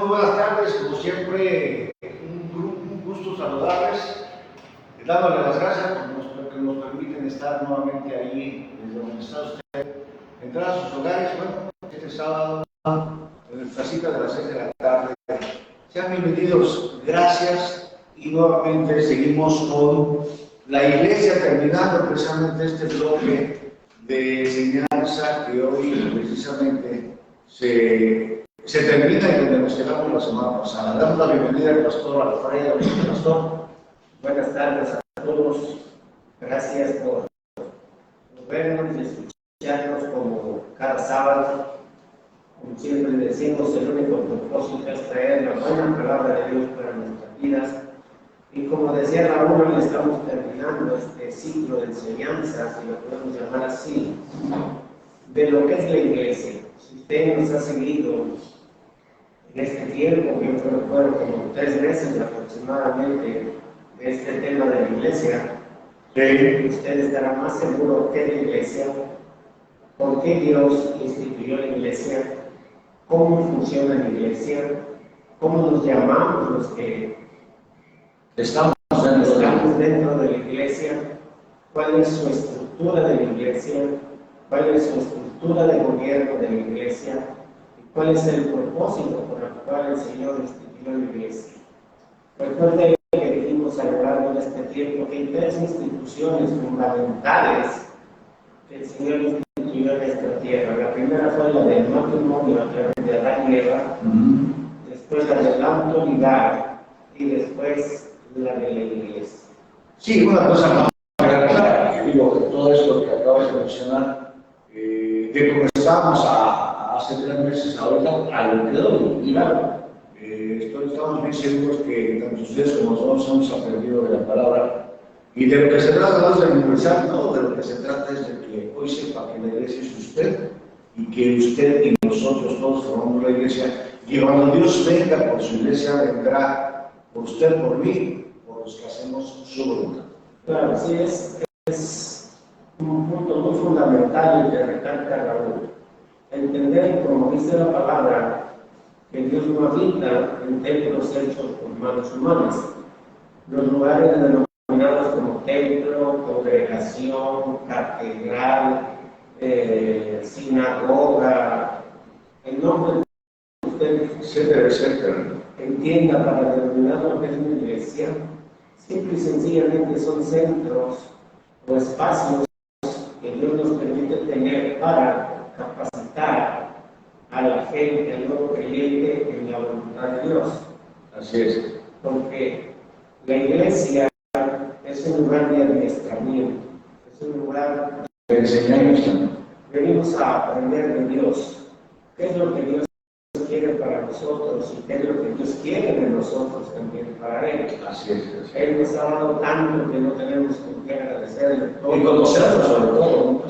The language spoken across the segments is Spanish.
Muy buenas tardes, como siempre, un gusto saludarles, dándoles las gracias porque nos permiten estar nuevamente ahí, desde donde está usted, entrar a sus hogares. Bueno, este sábado, en nuestra cita de las 6 de la tarde. Sean bienvenidos, gracias, y nuevamente seguimos con la iglesia, terminando precisamente este bloque de enseñanza que hoy precisamente se termina y donde nos quedamos la semana pasada. Damos la bienvenida al pastor Alfredo. Pastor, buenas tardes a todos. Gracias por vernos y escucharnos como cada sábado. Como siempre decimos, el único propósito es traer la buena palabra de Dios para nuestras vidas. Y como decía Raúl, estamos terminando este ciclo de enseñanza, si lo podemos llamar así, de lo que es la iglesia. Si usted nos ha seguido en este tiempo, yo creo que fueron como 3 meses aproximadamente de este tema de la iglesia, usted estará más seguro que la iglesia, por qué Dios instituyó la iglesia, cómo funciona la iglesia, cómo nos llamamos los que estamos dentro de la iglesia, cuál es su estructura de la iglesia, cuál es su estructura de gobierno de la iglesia, cuál es el propósito por el cual el Señor instituyó la iglesia. Recuerde que dijimos a lo largo de este tiempo que hay 3 instituciones fundamentales que el Señor instituyó en esta tierra. La primera fue la del matrimonio a través de Adán y Eva, después la de la autoridad y después la de la iglesia. Sí, una cosa más clara, que digo que todo esto que acabas de mencionar, de comenzamos hace 3 meses ahorita a lo que doy, claro. Estamos bien seguros que tanto ustedes como nosotros hemos aprendido de la palabra, y de lo que se trata no es de memorizar, no, de lo que se trata es de que hoy sepa que la iglesia es usted, y que usted y nosotros todos formamos la iglesia, y cuando Dios venga por su iglesia, vendrá por usted, por mí, por los que hacemos su voluntad. Claro, sí, es un punto muy fundamental el que recalca Raúl. Entender, como dice la palabra, que Dios no habita en templos hechos por manos humanas. Los lugares denominados como templo, congregación, catedral, sinagoga, el nombre que usted etcétera, entienda para denominar lo que es una iglesia, simple y sencillamente son centros o espacios que Dios nos permite tener para capacitar a la gente, al nuevo creyente en la voluntad de Dios. Así es. Porque la iglesia es un lugar de adiestramiento, es un lugar de enseñanza. Venimos a aprender de Dios. ¿Qué es lo que Dios quiere para nosotros y qué es lo que Dios quiere de nosotros también para Él? Así es. Él nos ha dado tanto que no tenemos con qué agradecerle. Y conocerlo sobre todo.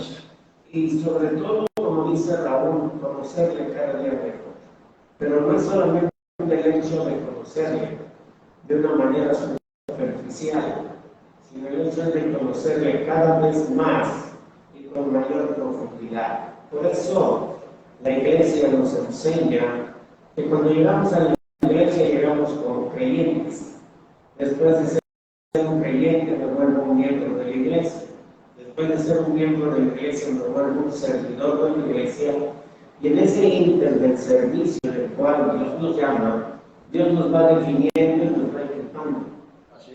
Y sobre todo, como dice Raúl, conocerle cada día mejor. Pero no es solamente el hecho de conocerle de una manera superficial, sino el hecho de conocerle cada vez más y con mayor profundidad. Por eso la iglesia nos enseña que cuando llegamos a la iglesia llegamos como creyentes. Después de ser un creyente me vuelvo un miembro de la iglesia. Después de ser un miembro de la iglesia me vuelvo un servidor de la iglesia. Y en ese inter del servicio del cual Dios nos llama, Dios nos va definiendo y nos va equipando.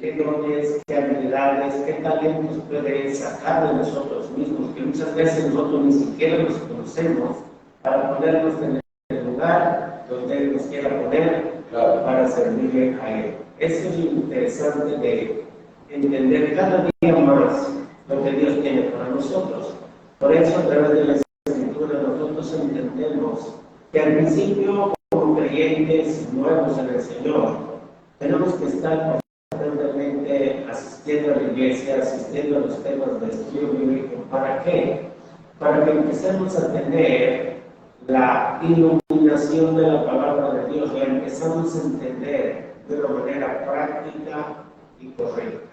Qué dones, qué habilidades, qué talentos puede sacar de nosotros mismos, que muchas veces nosotros ni siquiera nos conocemos, para ponernos en el lugar donde Él nos quiera poner, para servirle a Él. Eso es lo interesante de entender cada día más lo que Dios tiene para nosotros. Por eso, a través de la Escritura, nosotros entendemos que al principio, como creyentes nuevos en el Señor, tenemos que estar constantemente asistiendo a la iglesia, asistiendo a los temas de estudio bíblico. ¿Para qué? Para que empecemos a tener la iluminación de la palabra de Dios, la empezamos a entender de una manera práctica y correcta.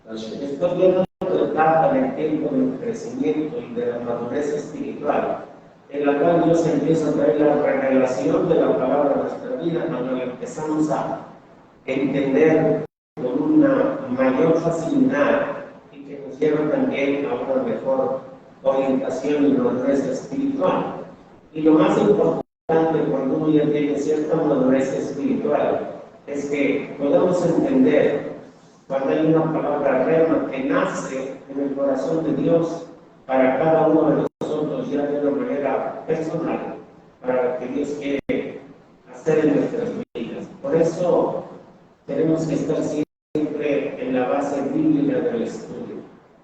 Después de otra etapa del tiempo del crecimiento y de la madurez espiritual, en la cual Dios empieza a traer la revelación de la palabra a nuestra vida, cuando la empezamos a entender con una mayor facilidad y que nos lleva también a una mejor orientación y madurez espiritual. Y lo más importante cuando uno ya tiene cierta madurez espiritual es que podemos entender cuando hay una palabra rema que nace en el corazón de Dios para cada uno de nosotros ya de una manera personal, para lo que Dios quiere hacer en nuestras vidas. Por eso tenemos que estar siempre en la base bíblica del estudio,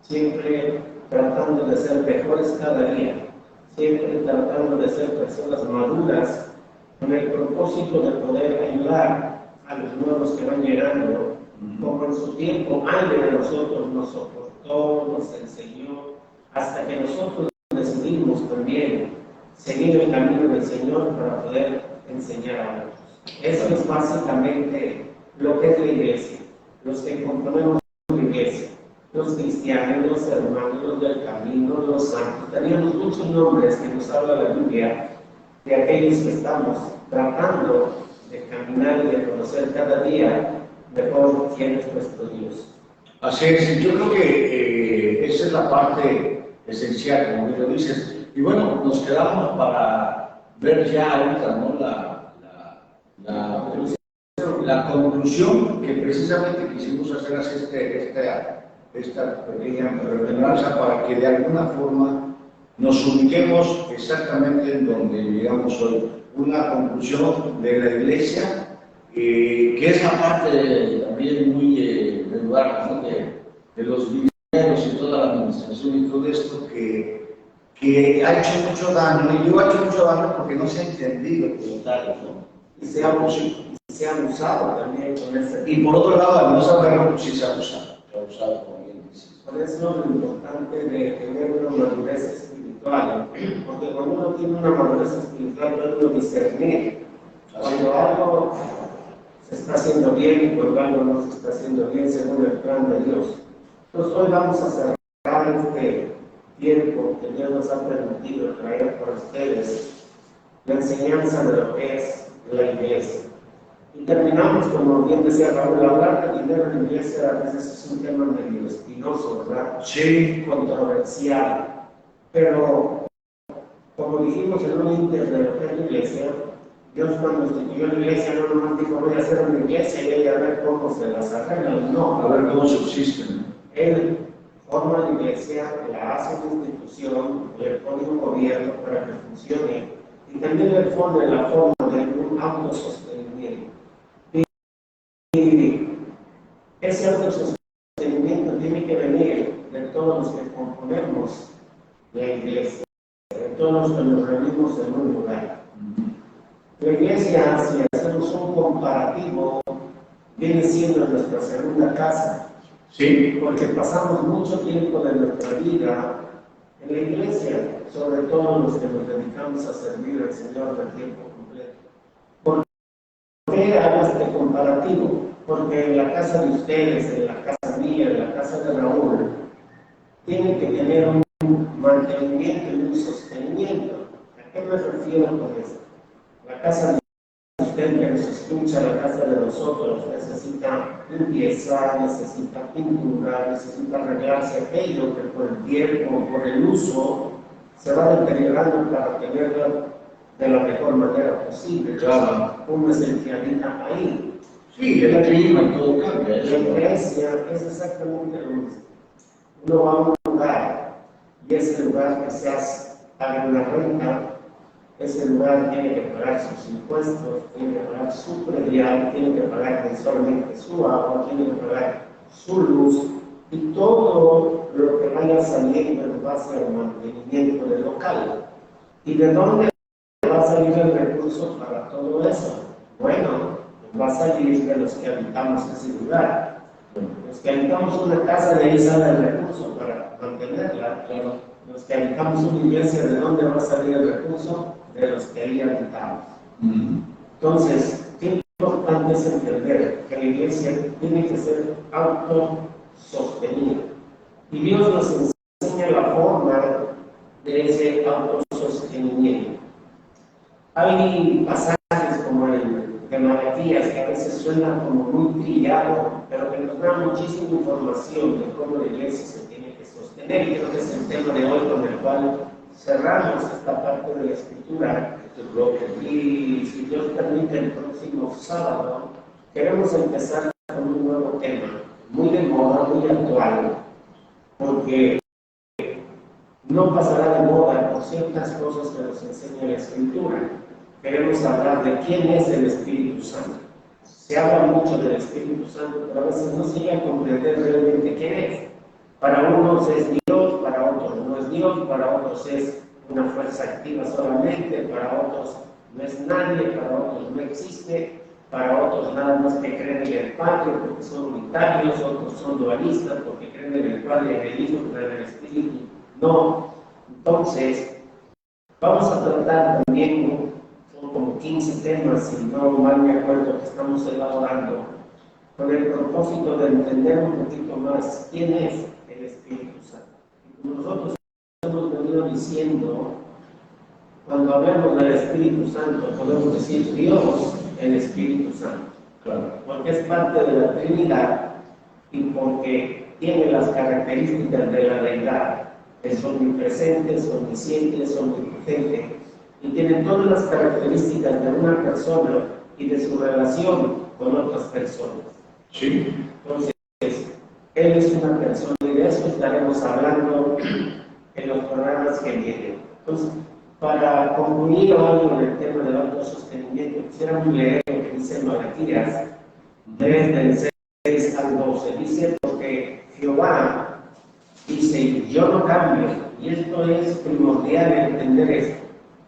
siempre tratando de ser mejores cada día, siempre tratando de ser personas maduras con el propósito de poder ayudar a los nuevos que van llegando, como en su tiempo alguien de nosotros nos soportó, nos enseñó, hasta que nosotros decidimos también seguir el camino del Señor para poder enseñar a otros. Eso es básicamente lo que es la iglesia, los que componemos la iglesia, los cristianos, los hermanos, los del camino, los santos. Teníamos muchos nombres que nos habla la Biblia de aquellos que estamos tratando de caminar y de conocer cada día mejor quién es nuestro Dios. Así es, yo creo que esa es la parte esencial, como bien lo dices. Y bueno, nos quedamos para ver ya ahorita, ¿no? La conclusión que precisamente quisimos hacer esta pequeña remembranza para que de alguna forma nos ubiquemos exactamente en donde llegamos hoy. Una conclusión de la iglesia, que es la parte también muy regular, ¿no? de los ministerios y toda la administración y todo esto que ha hecho mucho daño, y yo ha hecho mucho daño porque no se ha entendido como tal, ¿no? Y se ha abusado también con ese. Y por otro lado, al no saberlo, pues sí se ha abusado, como bien dices. Por eso lo importante de tener una madurez espiritual, porque cuando uno tiene una madurez espiritual, puede uno discernir cuando algo se está haciendo bien y cuando algo no se está haciendo bien según el plan de Dios. Entonces hoy vamos a cerrar este tiempo que Dios nos ha permitido traer para ustedes la enseñanza de lo que es la iglesia. Y terminamos, como bien decía Raúl, hablar de dinero en la iglesia a veces es un tema medio espinoso, ¿verdad? Sí. Controversial. Pero, como dijimos en un inter de lo que es la iglesia, Dios cuando instituyó la iglesia no nomás dijo voy a hacer una iglesia y ella a ver cómo se las arregla, no. A ver cómo subsisten. Él forma la iglesia, la hace una institución, le pone un gobierno para que funcione y también le pone la forma de un autosostenimiento. Y ese autosostenimiento tiene que venir de todos los que componemos la iglesia, de todos los que nos reunimos en un lugar. La iglesia, si hacemos un comparativo, viene siendo nuestra segunda casa. Sí. Porque pasamos mucho tiempo de nuestra vida en la iglesia, sobre todo los que nos dedicamos a servir al Señor de tiempo completo. ¿Por qué hago este comparativo? Porque en la casa de ustedes, en la casa mía, en la casa de Raúl, tienen que tener un mantenimiento y un sostenimiento. ¿A qué me refiero con esto? La casa de usted que nos escucha, la casa de nosotros, necesita limpieza, necesita pintura, necesita arreglarse aquello que por el tiempo, por el uso, se va deteriorando para tenerla de la mejor manera posible. Claro. Uno es el que habita ahí. Sí, el clima y todo cambia. La iglesia es exactamente lo mismo. Uno va a un lugar y ese lugar quizás paga una renta. Ese lugar tiene que pagar sus impuestos, tiene que pagar su predial, tiene que pagar mensualmente su agua, tiene que pagar su luz y todo lo que vaya saliendo en base al mantenimiento del local. ¿Y de dónde va a salir el recurso para todo eso? Bueno, va a salir de los que habitamos ese lugar. Los que habitamos una casa, de ahí sale el recurso para mantenerla. Claro. Los que habitamos una iglesia, ¿de dónde va a salir el recurso? De los que ahí habitamos. Entonces, qué importante es entender que la iglesia tiene que ser autosostenida. Y Dios nos enseña la forma de ese autosostenimiento. Hay pasajes como el de Malaquías que a veces suenan como muy trillado, pero que nos da muchísima información de cómo la iglesia se tiene que sostener. Y creo que es el tema de hoy con el cual cerramos esta parte de la escritura. Y si Dios permite, el próximo sábado queremos empezar con un nuevo tema, muy de moda, muy actual, porque no pasará de moda por ciertas cosas que nos enseña la Escritura. Queremos hablar de quién es el Espíritu Santo. Se habla mucho del Espíritu Santo, pero a veces no se llega a comprender realmente quién es. Para unos es Dios, para otros no es Dios, para otros es una fuerza activa solamente, para otros no es nadie, para otros no existe, para otros nada más que creen en el Padre porque son unitarios, otros son dualistas porque creen en el Padre y en el Hijo, creen en el Espíritu. No. Entonces, vamos a tratar también, son como 15 temas, si no mal me acuerdo, que estamos elaborando, con el propósito de entender un poquito más quién es el Espíritu Santo. Y como nosotros hemos venido diciendo, cuando hablamos del Espíritu Santo, podemos decir Dios, el Espíritu Santo. Claro. Porque es parte de la Trinidad y porque tiene las características de la deidad. Es omnipresente, es omnisciente, es omnipotente y tiene todas las características de una persona y de su relación con otras personas. Sí. Entonces, Él es una persona y de eso estaremos hablando en los programas que vienen. Entonces, para concluir hoy con el tema del autosostenimiento, quisiéramos leer lo que dice Malaquías 3 del 6 al 12. Dice, porque Jehová dice, yo no cambio, y esto es primordial entender esto,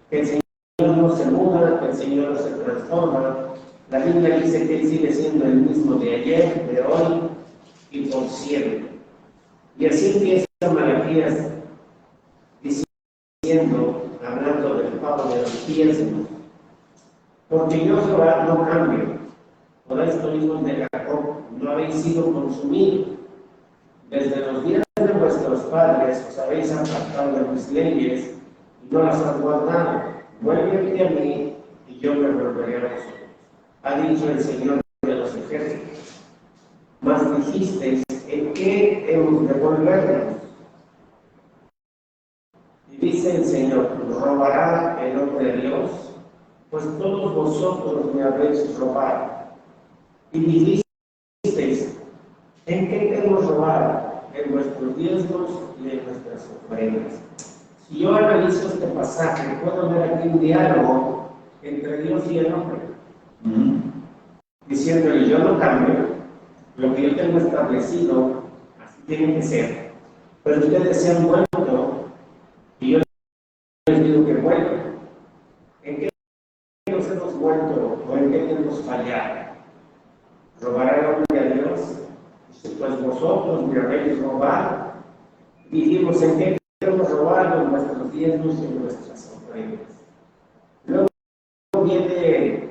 que el Señor no se muda, que el Señor no se transforma. La Biblia dice que Él sigue siendo el mismo de ayer, de hoy y por siempre. Y así empieza Malaquías diciendo, hablando del pago de los diezmos, porque yo Jehová no cambio, por esto hijos de Jacob no habéis sido consumidos. Desde los días de vuestros padres os habéis apartado de mis leyes y no las has guardado. Vuélvete a mí y yo me volveré a vosotros. Ha dicho el Señor de los ejércitos. Mas dijisteis, ¿en qué hemos de volvernos? Y dice el Señor, ¿robará el hombre a Dios? Pues todos vosotros me habéis robado. Y dijisteis, ¿en qué hemos robado? En vuestros diezmos y en nuestras ofrendas. Si yo analizo este pasaje, puedo ver aquí un diálogo entre Dios y el hombre. Diciéndole, yo no cambio, lo que yo tengo establecido, así tiene que ser. Pero ustedes se han vuelto, y yo les digo que vuelvan. ¿En qué nos hemos vuelto o en qué hemos fallado? ¿Robará el hombre a Dios? Pues vosotros me habéis robado. Dijimos, ¿en qué hemos robado? En nuestros diezmos y en nuestras ofrendas. Luego viene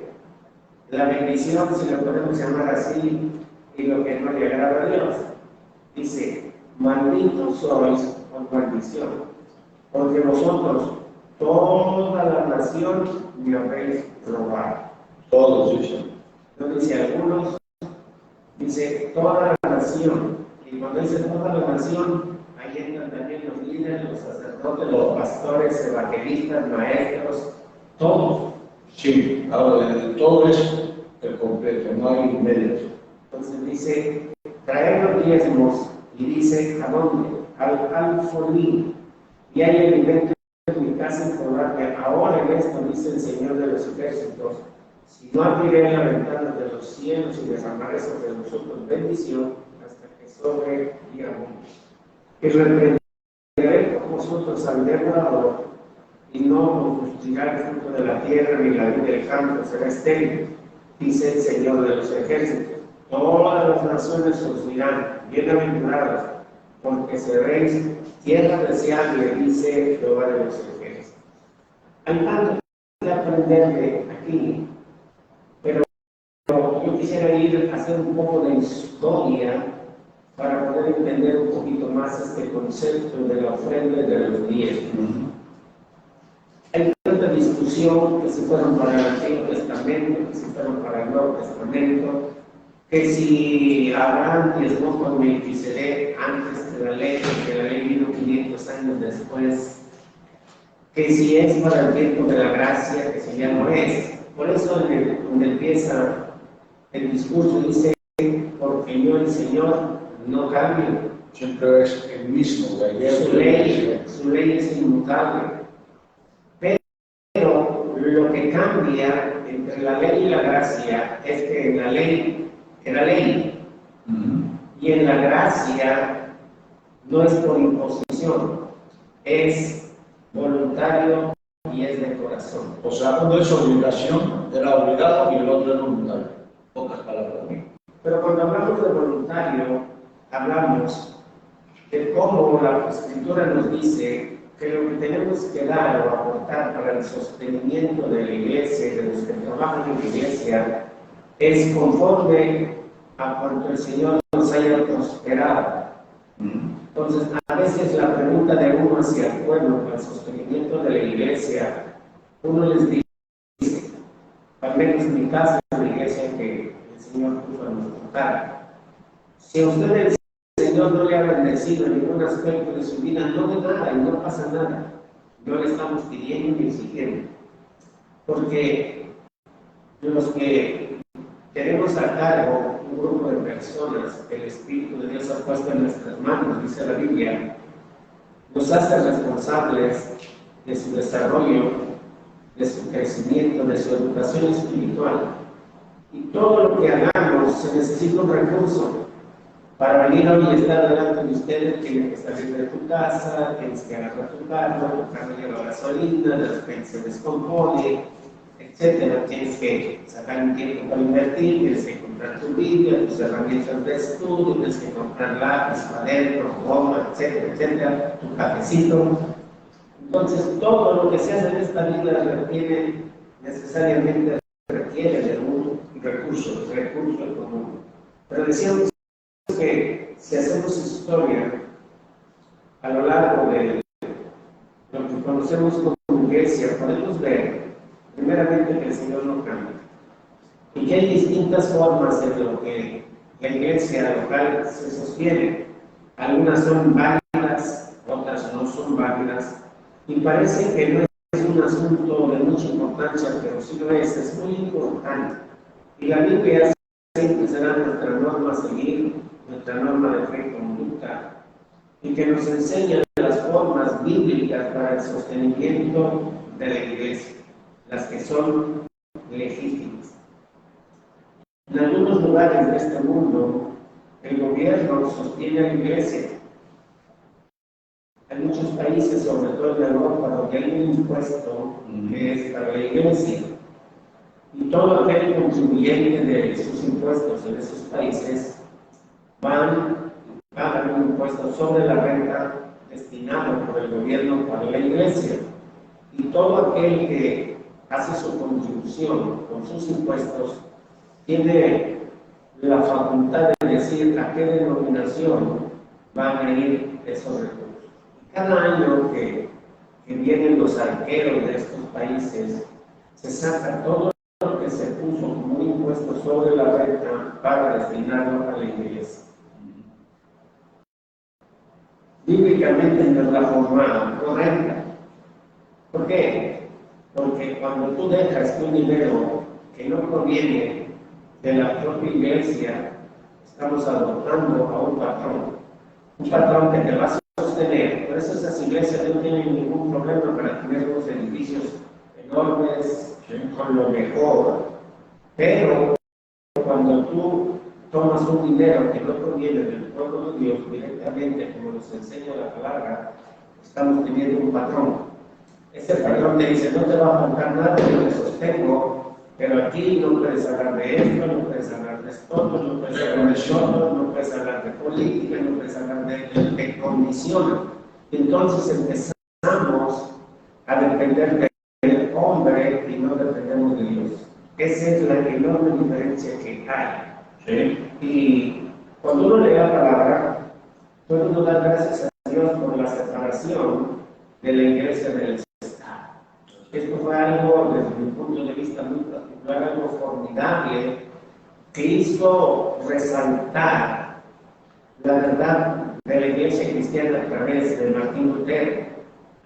la bendición, si lo podemos llamar así, y lo que no le agrada a Dios. Dice, malditos sois con maldición, porque vosotros, toda la nación, me habéis robado. Todos, dice. No dice algunos, dice toda la nación. Y cuando dice toda la nación, ahí entran también los líderes, los sacerdotes, los pastores, evangelistas, maestros, todos. Sí, ahora todo es el completo, no hay medios. Entonces dice, traer los diezmos, y dice, ¿a dónde? Al fornín. Y hay alimento en mi casa que ahora en esto dice el Señor de los ejércitos, si no abriré la ventana de los cielos y derramaré sobre nosotros bendición hasta que sobre y abunde. Y reprenderé por vosotros al devorador, y no fustigará el fruto de la tierra ni la vid del campo será estéril, dice el Señor de los ejércitos. Todas las naciones os dirán, bienaventurados, porque seréis tierra deseable, dice Jehová de los ejércitos. Hay tanto que aprender de aquí, pero yo quisiera ir a hacer un poco de historia para poder entender un poquito más este concepto de la ofrenda y de los diezmos. tanta discusión que se fueron para el Antiguo Testamento, que se fueron para el Nuevo Testamento, que si Abraham diezmó con Melquisedec antes de la ley, porque la ley vino 500 años después, que si es para el tiempo de la gracia, que si ya no es. Por eso donde empieza el discurso dice, porque yo el Señor no cambio. Siempre es el mismo, de ayer. Su ley es inmutable. Pero lo que cambia entre la ley y la gracia es que en la ley era ley. Y en la gracia no es por imposición, es voluntario y es de corazón. O sea, uno es obligación, era obligado, y el otro es voluntario. Pocas palabras. Pero cuando hablamos de voluntario, hablamos de cómo la Escritura nos dice que lo que tenemos que dar o aportar para el sostenimiento de la iglesia y de los que trabajan en la iglesia es conforme a cuanto el Señor nos haya prosperado. Entonces, a veces la pregunta de uno hacia el pueblo para el sostenimiento de la iglesia, uno les dice, al menos en mi caso, en la iglesia que el Señor puso a nuestro cargo, si a usted el Señor no le ha bendecido en ningún aspecto de su vida, no de nada y no pasa nada. No le estamos pidiendo ni exigiendo. Porque los que tenemos a cargo un grupo de personas que el Espíritu de Dios ha puesto en nuestras manos, dice la Biblia, nos hace responsables de su desarrollo, de su crecimiento, de su educación espiritual. Y todo lo que hagamos se necesita un recurso. Para venir hoy y estar delante de ustedes, tienes que salir de tu casa, tienes que agarrar tu carro, tu carro lleva gasolina, de repente se descompone, etc. Tienes que sacar un tiempo para invertir, tienes que comprar tu Biblia, tus herramientas de estudio, tienes que comprar lápiz, cuaderno, goma, etcétera, etcétera, tu cafecito. Entonces, todo lo que se hace en esta vida necesariamente requiere de un recurso económico. Pero decíamos que si hacemos historia a lo largo de lo que conocemos como iglesia, podemos ver primeramente que el Señor no cambia y que hay distintas formas en lo que la iglesia local se sostiene. Algunas son válidas, otras no son válidas, y parece que no es un asunto de mucha importancia, pero sí lo es muy importante. Y la Biblia siempre será nuestra norma a seguir, nuestra norma de fe y conducta, y que nos enseña las formas bíblicas para el sostenimiento de la iglesia, las que son legítimas. En algunos lugares de este mundo, el gobierno sostiene a la iglesia. Hay muchos países, sobre todo en Europa, donde hay un impuesto que es para la iglesia. Y todo aquel contribuyente de sus impuestos en esos países pagan un impuesto sobre la renta destinado por el gobierno para la iglesia. Y todo aquel que hace su contribución con sus impuestos tiene la facultad de decir a qué denominación van a ir esos recursos. Cada año que vienen los arqueros de estos países, se saca todo lo que se puso como un impuesto sobre la renta para destinarlo a la iglesia. Bíblicamente no es la forma correcta. ¿Por qué? Porque cuando tú dejas que un dinero que no proviene de la propia iglesia, estamos adoptando a un patrón que te va a sostener. Por eso esas iglesias no tienen ningún problema para tener unos edificios enormes, con lo mejor, pero cuando tú tomas un dinero que no proviene del pueblo de Dios directamente, como nos enseña la palabra, estamos teniendo un patrón. Ese patrón te dice, no te va a faltar nada, yo te sostengo, pero aquí no puedes hablar de esto, no puedes hablar de esto, no puedes hablar de esto, no puedes hablar de política, no puedes hablar de condición. Entonces empezamos a depender del hombre y no dependemos de Dios. Esa es la enorme diferencia que hay. ¿Sí? Y cuando uno lee la palabra, puede uno dar gracias a Dios por la separación de la iglesia del Estado. Esto fue algo, desde mi punto de vista muy particular, algo formidable, que hizo resaltar la verdad de la Iglesia cristiana a través de Martín Lutero.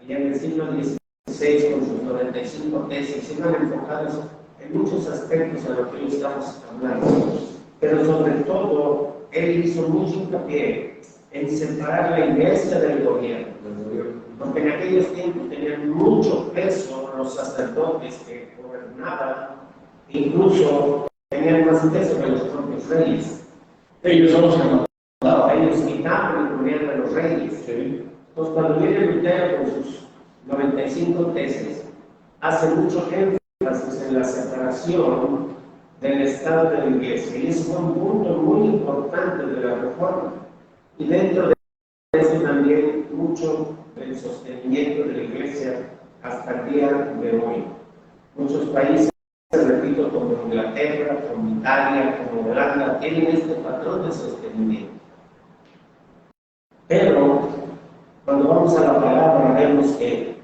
Allá en el siglo XVI, con sus 95 tesis, iban enfocados en muchos aspectos de lo que hoy estamos hablando. Pero sobre todo, él hizo mucho hincapié en separar la Iglesia del gobierno. Porque en aquellos tiempos tenían mucho peso los sacerdotes que gobernaban, incluso tenían más peso que los propios reyes. Ellos son los que mandaban. Ellos quitaban y ponían a los reyes. Sí. Entonces, cuando viene Lutero con sus 95 tesis, hace mucho énfasis en la separación del Estado de la Iglesia. Y eso fue un punto muy importante de la Reforma. Y dentro de eso también mucho del sostenimiento de la Iglesia hasta el día de hoy. Muchos países, repito, como Inglaterra, como Italia, como Holanda, tienen este patrón de sostenimiento. Pero cuando vamos a la palabra vemos que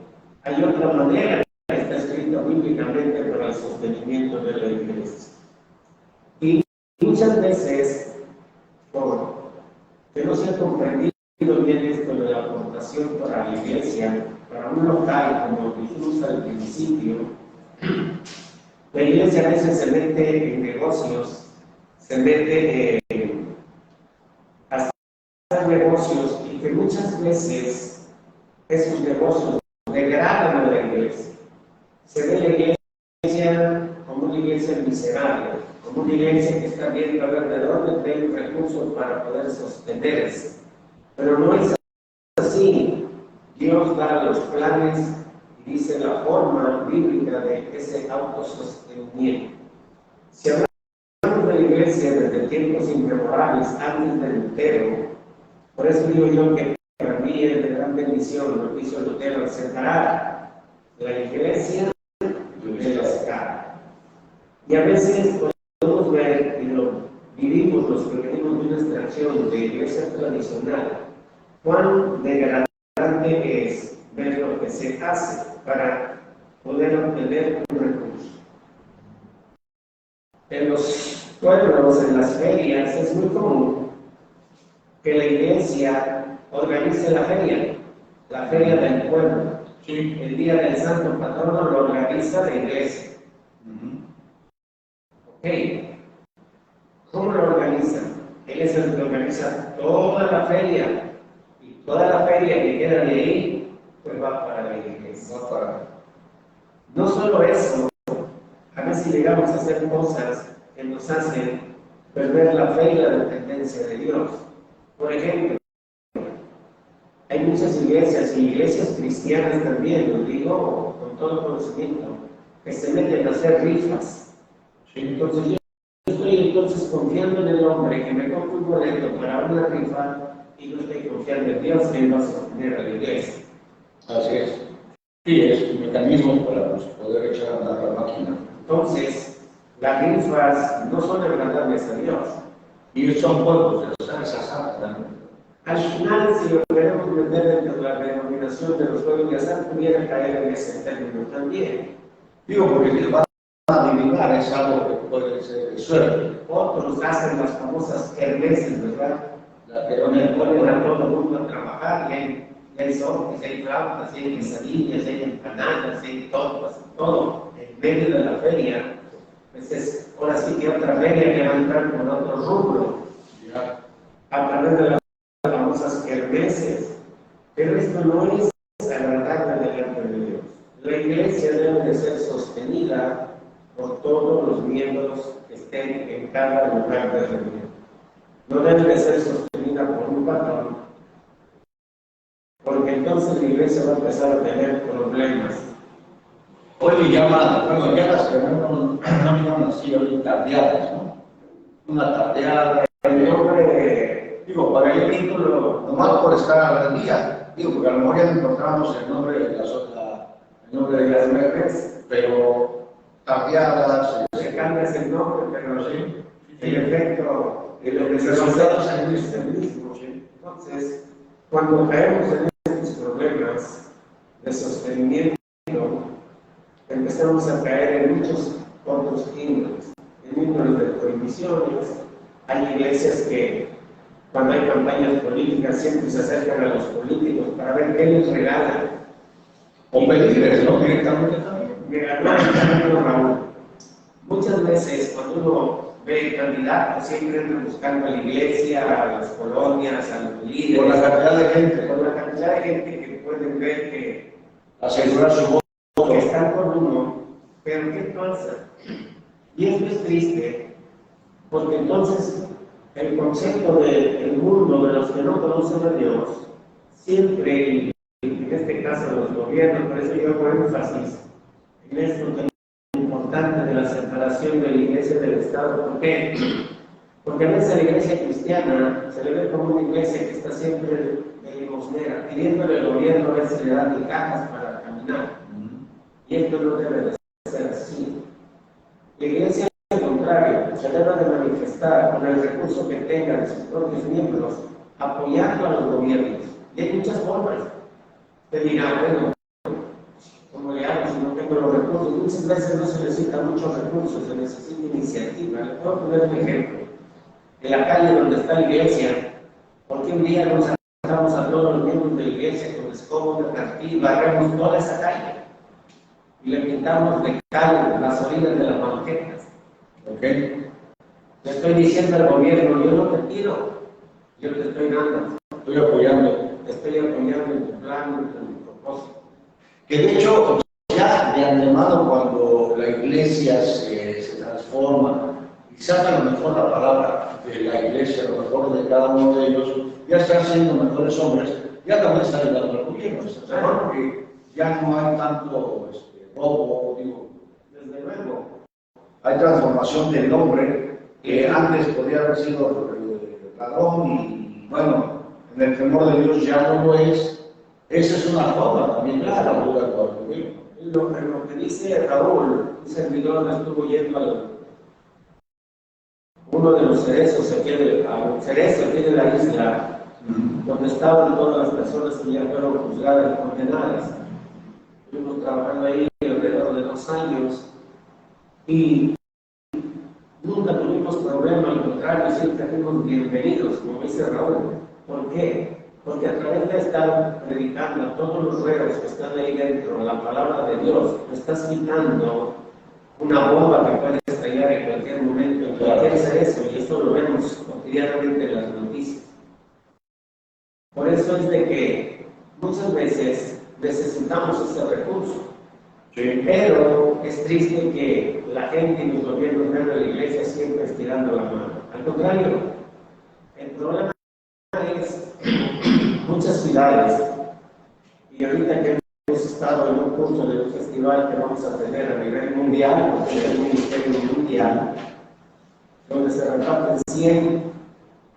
hay otra manera que está escrita bíblicamente para el sostenimiento de la Iglesia. Y muchas veces, por que no se ha comprendido bien esto de la aportación para la Iglesia, para un local como dijimos al principio, la Iglesia a veces se mete en negocios, se mete a hacer negocios y que muchas veces esos negocios degradan a la Iglesia. Se ve la Iglesia como una iglesia miserable, como una iglesia que está viendo a ver de dónde tengo recursos para poder sostenerse. Pero no es así. Dios da los planes y dice la forma bíblica de ese autosostenimiento. Si hablamos de la iglesia desde tiempos inmemorables, antes de Lutero, por eso digo yo que para mí es de gran bendición lo que hizo Lutero, separar la iglesia de la escala. Y a veces podemos ver, y lo vivimos los que venimos de una extracción de iglesia tradicional, cuán degradante es ver lo que se hace para poder obtener un recurso. En los pueblos, en las ferias, es muy común que la iglesia organice la feria del pueblo. Sí. El día del santo patrono lo organiza la iglesia. Ok, ¿cómo lo organizan? Él es el que organiza toda la feria. Y toda la feria que queda de ahí, pues va para la iglesia. No solo eso, a veces llegamos a hacer cosas que nos hacen perder la fe y la dependencia de Dios. Por ejemplo, hay muchas iglesias y iglesias cristianas también, lo digo con todo conocimiento, que se meten a hacer rifas. Sí. Entonces yo estoy confiando en el hombre que me compre un boleto para una rifa y no estoy confiando en Dios que va a sostener a la iglesia. Así es. Sí, es un mecanismo para poder echar a andar la máquina. Entonces, las rifas no son agradables a Dios. Y son pueblos de los azar también. Al final, si lo queremos meter dentro de la denominación de los pueblos de azar, pudiera caer en ese término también. Digo, porque si van a adivinar es algo que puede ser de suerte. Otros hacen las famosas kermeses, ¿verdad? La que Donde ponen a todo el mundo a trabajar, y hay sopes, hay flautas, hay quesadillas, hay empanadas, hay todo en medio de la feria. Entonces, ahora sí que otra feria que va a entrar con otro rubro, a través de las famosas kermeses. Pero esto no es agradable delante de Dios. La iglesia debe de ser sostenida por todos los miembros que estén en cada lugar de reunión. No debe de ser sostenida por un patrón, porque entonces la iglesia va a empezar a tener problemas. Hoy le llaman, bueno, ya las que no me llaman así, hoy tardeadas, ¿no? Una tardeada. El nombre, Digo, para el el título, nomás por estar al día. Digo, porque a lo mejor ya no encontramos el nombre de las mujeres, pero tardeadas. se cambia ese nombre, pero Sí. el efecto Y los resultados en es el mismo. Entonces, cuando caemos en estos problemas de sostenimiento, empezamos a caer en muchos otros índole, en índole de prohibiciones. Hay iglesias que cuando hay campañas políticas siempre se acercan a los políticos para ver qué les regalan. O pedirles, ¿no? Directamente también. Mira, no, Raúl. Muchas veces cuando uno ve candidatos siempre andan buscando a la iglesia, a las colonias, a los líderes. Por la cantidad de gente. Por la cantidad de gente que pueden ver que Asegurar su voto. que están con uno, pero ¿qué pasa? Y esto es triste, porque entonces el concepto del mundo de los que no conocen a Dios, siempre, en este caso los gobiernos, por eso yo hago énfasis en esto tan importante de la separación de la iglesia del Estado. ¿Por qué? Porque a veces la iglesia cristiana se le ve como una iglesia que está siempre de limosnera, pidiéndole al gobierno a ver si le dan cajas para caminar. Y esto no debe de ser así. La iglesia, al contrario, se debe de manifestar con el recurso que tenga de sus propios miembros, apoyando a los gobiernos. Y hay muchas formas. Usted dirá, bueno, ¿cómo le hago si no tengo los recursos? Muchas veces no se necesitan muchos recursos, se necesita iniciativa. Le puedo poner un ejemplo. En la calle donde está la iglesia, porque un día nos sacamos a todos los miembros de la iglesia con escoba, una cartilla, y barremos toda esa calle y le pintamos de cal las orillas de las banquetas. ¿Ok? Le estoy diciendo al gobierno, yo no te pido, yo te estoy dando, Estoy apoyando. te estoy apoyando en tu plan, en tu propósito. Que de hecho, ya de antemano, cuando la iglesia se transforma y saca lo mejor la palabra de la iglesia, lo mejor de cada uno de ellos, ya están siendo mejores hombres, ya también están ayudando al gobierno, porque ya no hay tanto robo, digo, desde luego. Hay transformación del hombre que antes podía haber sido ladrón y bueno, en el temor de Dios ya no lo es. Esa es una forma también de la ayuda al gobierno. Lo que dice Raúl, un servidor estuvo yendo a uno de los cerezos aquí de la isla, donde estaban todas las personas que ya fueron juzgadas y condenadas. Estuvimos trabajando ahí alrededor de 2 años y nunca tuvimos problema, al contrario, siempre fuimos bienvenidos, como dice Raúl. ¿Por qué? Porque a través de estar predicando a todos los reos que están ahí dentro, la palabra de Dios, estás quitando una bomba que puede estallar en cualquier momento, en cualquier cerezo, y esto lo vemos cotidianamente en las noticias. Por eso es de que muchas veces necesitamos ese recurso. Sí. Pero es triste que la gente y los gobiernos vean a la iglesia siempre estirando la mano. Al contrario, el problema es muchas ciudades, y ahorita que hemos estado en un curso de un festival que vamos a tener a nivel mundial, porque es el Ministerio Mundial, donde se reparten 100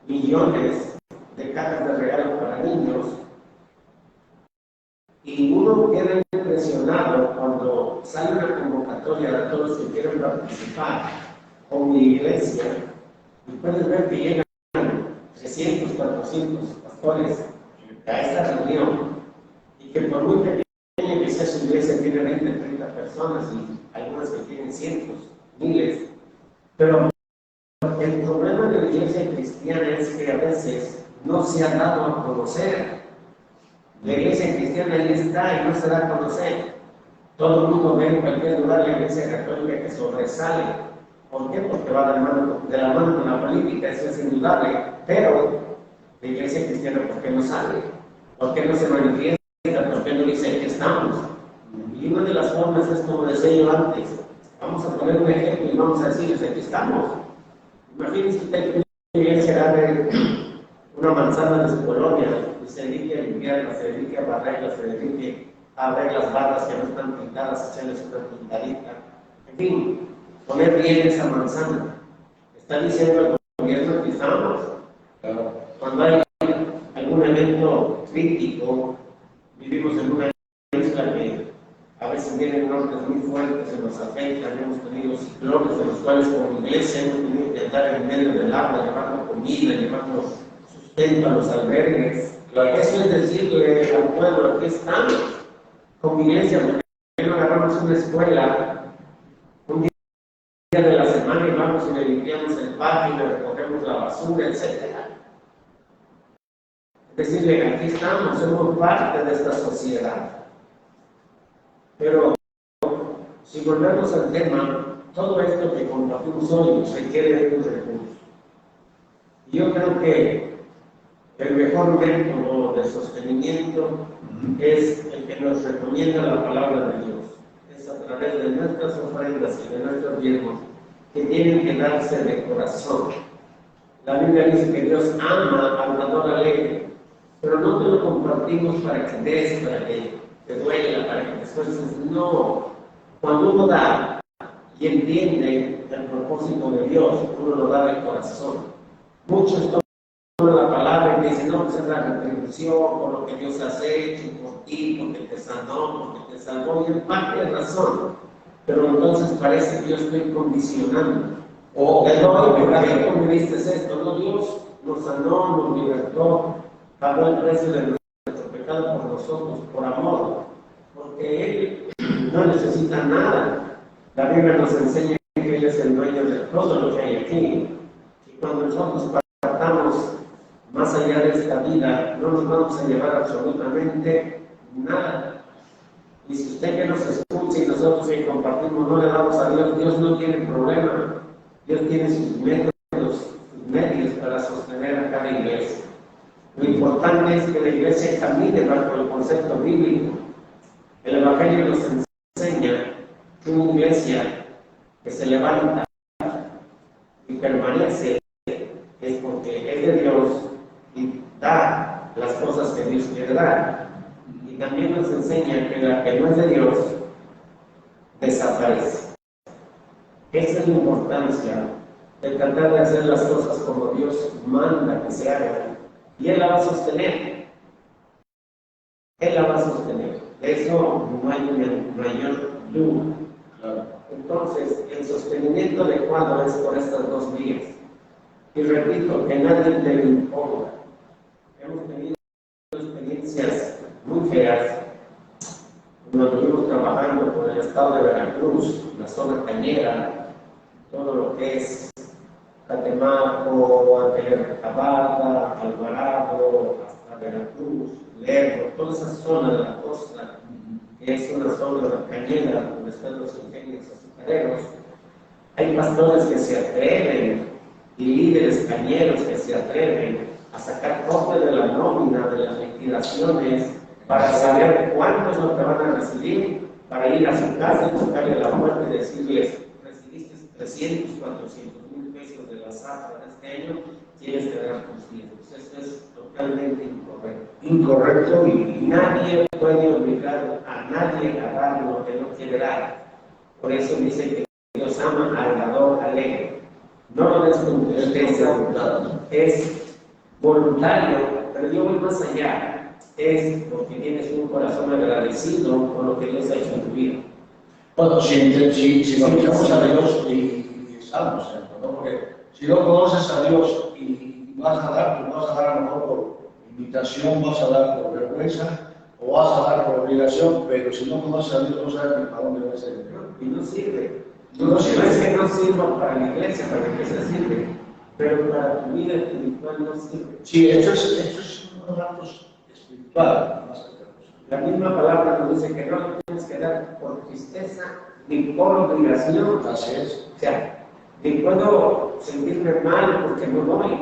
millones de cajas de regalo para niños, y uno queda impresionado cuando sale una convocatoria de todos los que quieren participar con mi iglesia, y puedes ver que llegan 300, 400 pastores a esta reunión, y que por muy pequeña que sea su iglesia tiene 20, 30 personas y algunas que tienen cientos, miles, pero el problema de la iglesia cristiana es que a veces no se ha dado a conocer. La iglesia cristiana ahí está y no se da a conocer. Todo el mundo ve en cualquier lugar la iglesia católica que sobresale. ¿Por qué? Porque va de la mano con la política, eso es indudable. Pero la iglesia cristiana, ¿por qué no sale? ¿Por qué no se manifiesta? ¿Por qué no dice aquí estamos? Y una de las formas es como decía yo antes. Vamos a poner un ejemplo y vamos a decirles aquí estamos. Imagínense usted que una iglesia abre una manzana de su colonia y se dedique a limpiarla, se dedique a barrerla, se dedique a ver las barras que no están pintadas, echarles una pintadita. En fin, poner bien esa manzana. Está diciendo el gobierno que estamos. Claro. Cuando hay algún evento crítico, vivimos en una isla que a veces vienen nortes muy fuertes, se nos afectan, hemos tenido ciclones de los cuales como iglesia hemos tenido que andar en medio del agua, llevando comida, llevando sustento a los albergues. Claro. Eso es decirle al pueblo que estamos con iglesia, no agarramos una escuela, un día de la semana y vamos y le limpiamos el patio, le recogemos la basura, etc. Es decir, aquí estamos, somos parte de esta sociedad. Pero si volvemos al tema, todo esto que compartimos hoy requiere de un recurso. Y yo creo que el mejor método de sostenimiento es el que nos recomienda la palabra de Dios. Es a través de nuestras ofrendas y de nuestros diezmos que tienen que darse de corazón. La Biblia dice que Dios ama al dador alegre, pero no te lo compartimos para que des, para que te duela, para que te esfuerces. No. Cuando uno da y entiende el propósito de Dios, uno lo da de corazón. Muchos toman la palabra y dicen, no, pues es la retribución por lo que Dios ha hecho por ti, porque te sanó, porque te salvó, y en parte es razón. Pero entonces parece que yo estoy condicionando. O te doy porque tú me diste esto. No, Dios nos sanó, nos libertó, pagó el precio de nuestro pecado por nosotros, por amor. Porque Él no necesita nada. La Biblia nos enseña que Él es el dueño de todo lo que hay aquí. Y cuando nosotros partamos más allá de esta vida, no nos vamos a llevar absolutamente nada. Y si usted que nos escucha y nosotros que compartimos no le damos a Dios, Dios no tiene problema. Dios tiene sus métodos, sus medios para sostener a cada iglesia. Lo importante es que la iglesia camine bajo el concepto bíblico. El Evangelio nos enseña que una iglesia que se levanta y permanece es porque es de Dios y da las cosas que Dios quiere dar. Y también nos enseña que la que no es de Dios desaparece. Esa es la importancia de tratar de hacer las cosas como Dios manda que se hagan. Y Él la va a sostener. Él la va a sostener. De eso no hay mayor duda. Entonces, el sostenimiento adecuado es por estas dos vías. Y repito, que nadie le imponga. Hemos tenido experiencias muy feas cuando estuvimos trabajando con el estado de Veracruz, la zona cañera, todo lo que es Catemaco, Antelercabalta, Alvarado, hasta Veracruz, Lerdo, toda esa zona de la costa, que es una zona cañera donde están los ingenios azucareros. Hay pastores que se atreven y líderes cañeros que se atreven a sacar copia de la nómina, de las liquidaciones, para saber cuánto es lo que van a recibir, para ir a su casa y tocarle la puerta y decirles, recibiste 300, 400 mil pesos de la zafra de este año, tienes que dar tus diezmos. Eso es totalmente incorrecto. Incorrecto y nadie puede obligar a nadie a dar lo que no quiere dar. Por eso dice que Dios ama al dador alegre. No lo des con tristeza, es voluntario, pero yo voy más allá. Es porque tienes un corazón agradecido con lo que Dios ha hecho en tu vida. bueno, si conocemos a Dios y estamos, ¿no? Porque si no conoces a Dios y vas a dar, pues vas a dar a lo mejor por invitación, vas a dar por vergüenza o vas a dar por obligación, pero si no conoces a Dios no sabes ni para dónde vas a ir. Y no sirve. No sirve. No es que no sirva para la iglesia, para la iglesia sirve, pero para tu vida espiritual no sirve. Sí, esto es unos datos espirituales, más que otra cosa. La misma palabra nos dice que no le tienes que dar por tristeza ni por obligación. Así es. O sea, ni puedo sentirme mal porque no doy,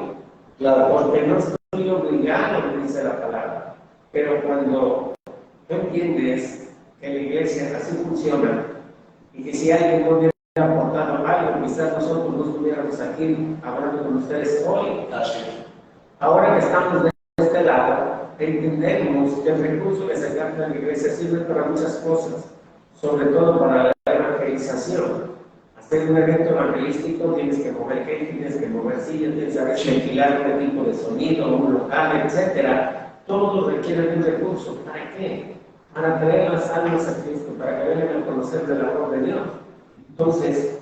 Claro. porque no estoy obligado, dice la palabra. Pero cuando tú entiendes que la iglesia así funciona y que si alguien no hubiera aportado algo, quizás nosotros no estuviéramos aquí hablando con ustedes hoy. Así es. Ahora que estamos de este lado, entendemos que el recurso que se gasta en la iglesia sirve para muchas cosas, sobre todo para la evangelización. Hacer un evento evangelístico tienes que mover gente, tienes que mover sillas, tienes que alquilar un equipo de sonido, un local, etc. Todo requiere de un recurso. ¿Para qué? Para traer las almas a Cristo, para que vengan a conocer del amor de Dios. Entonces,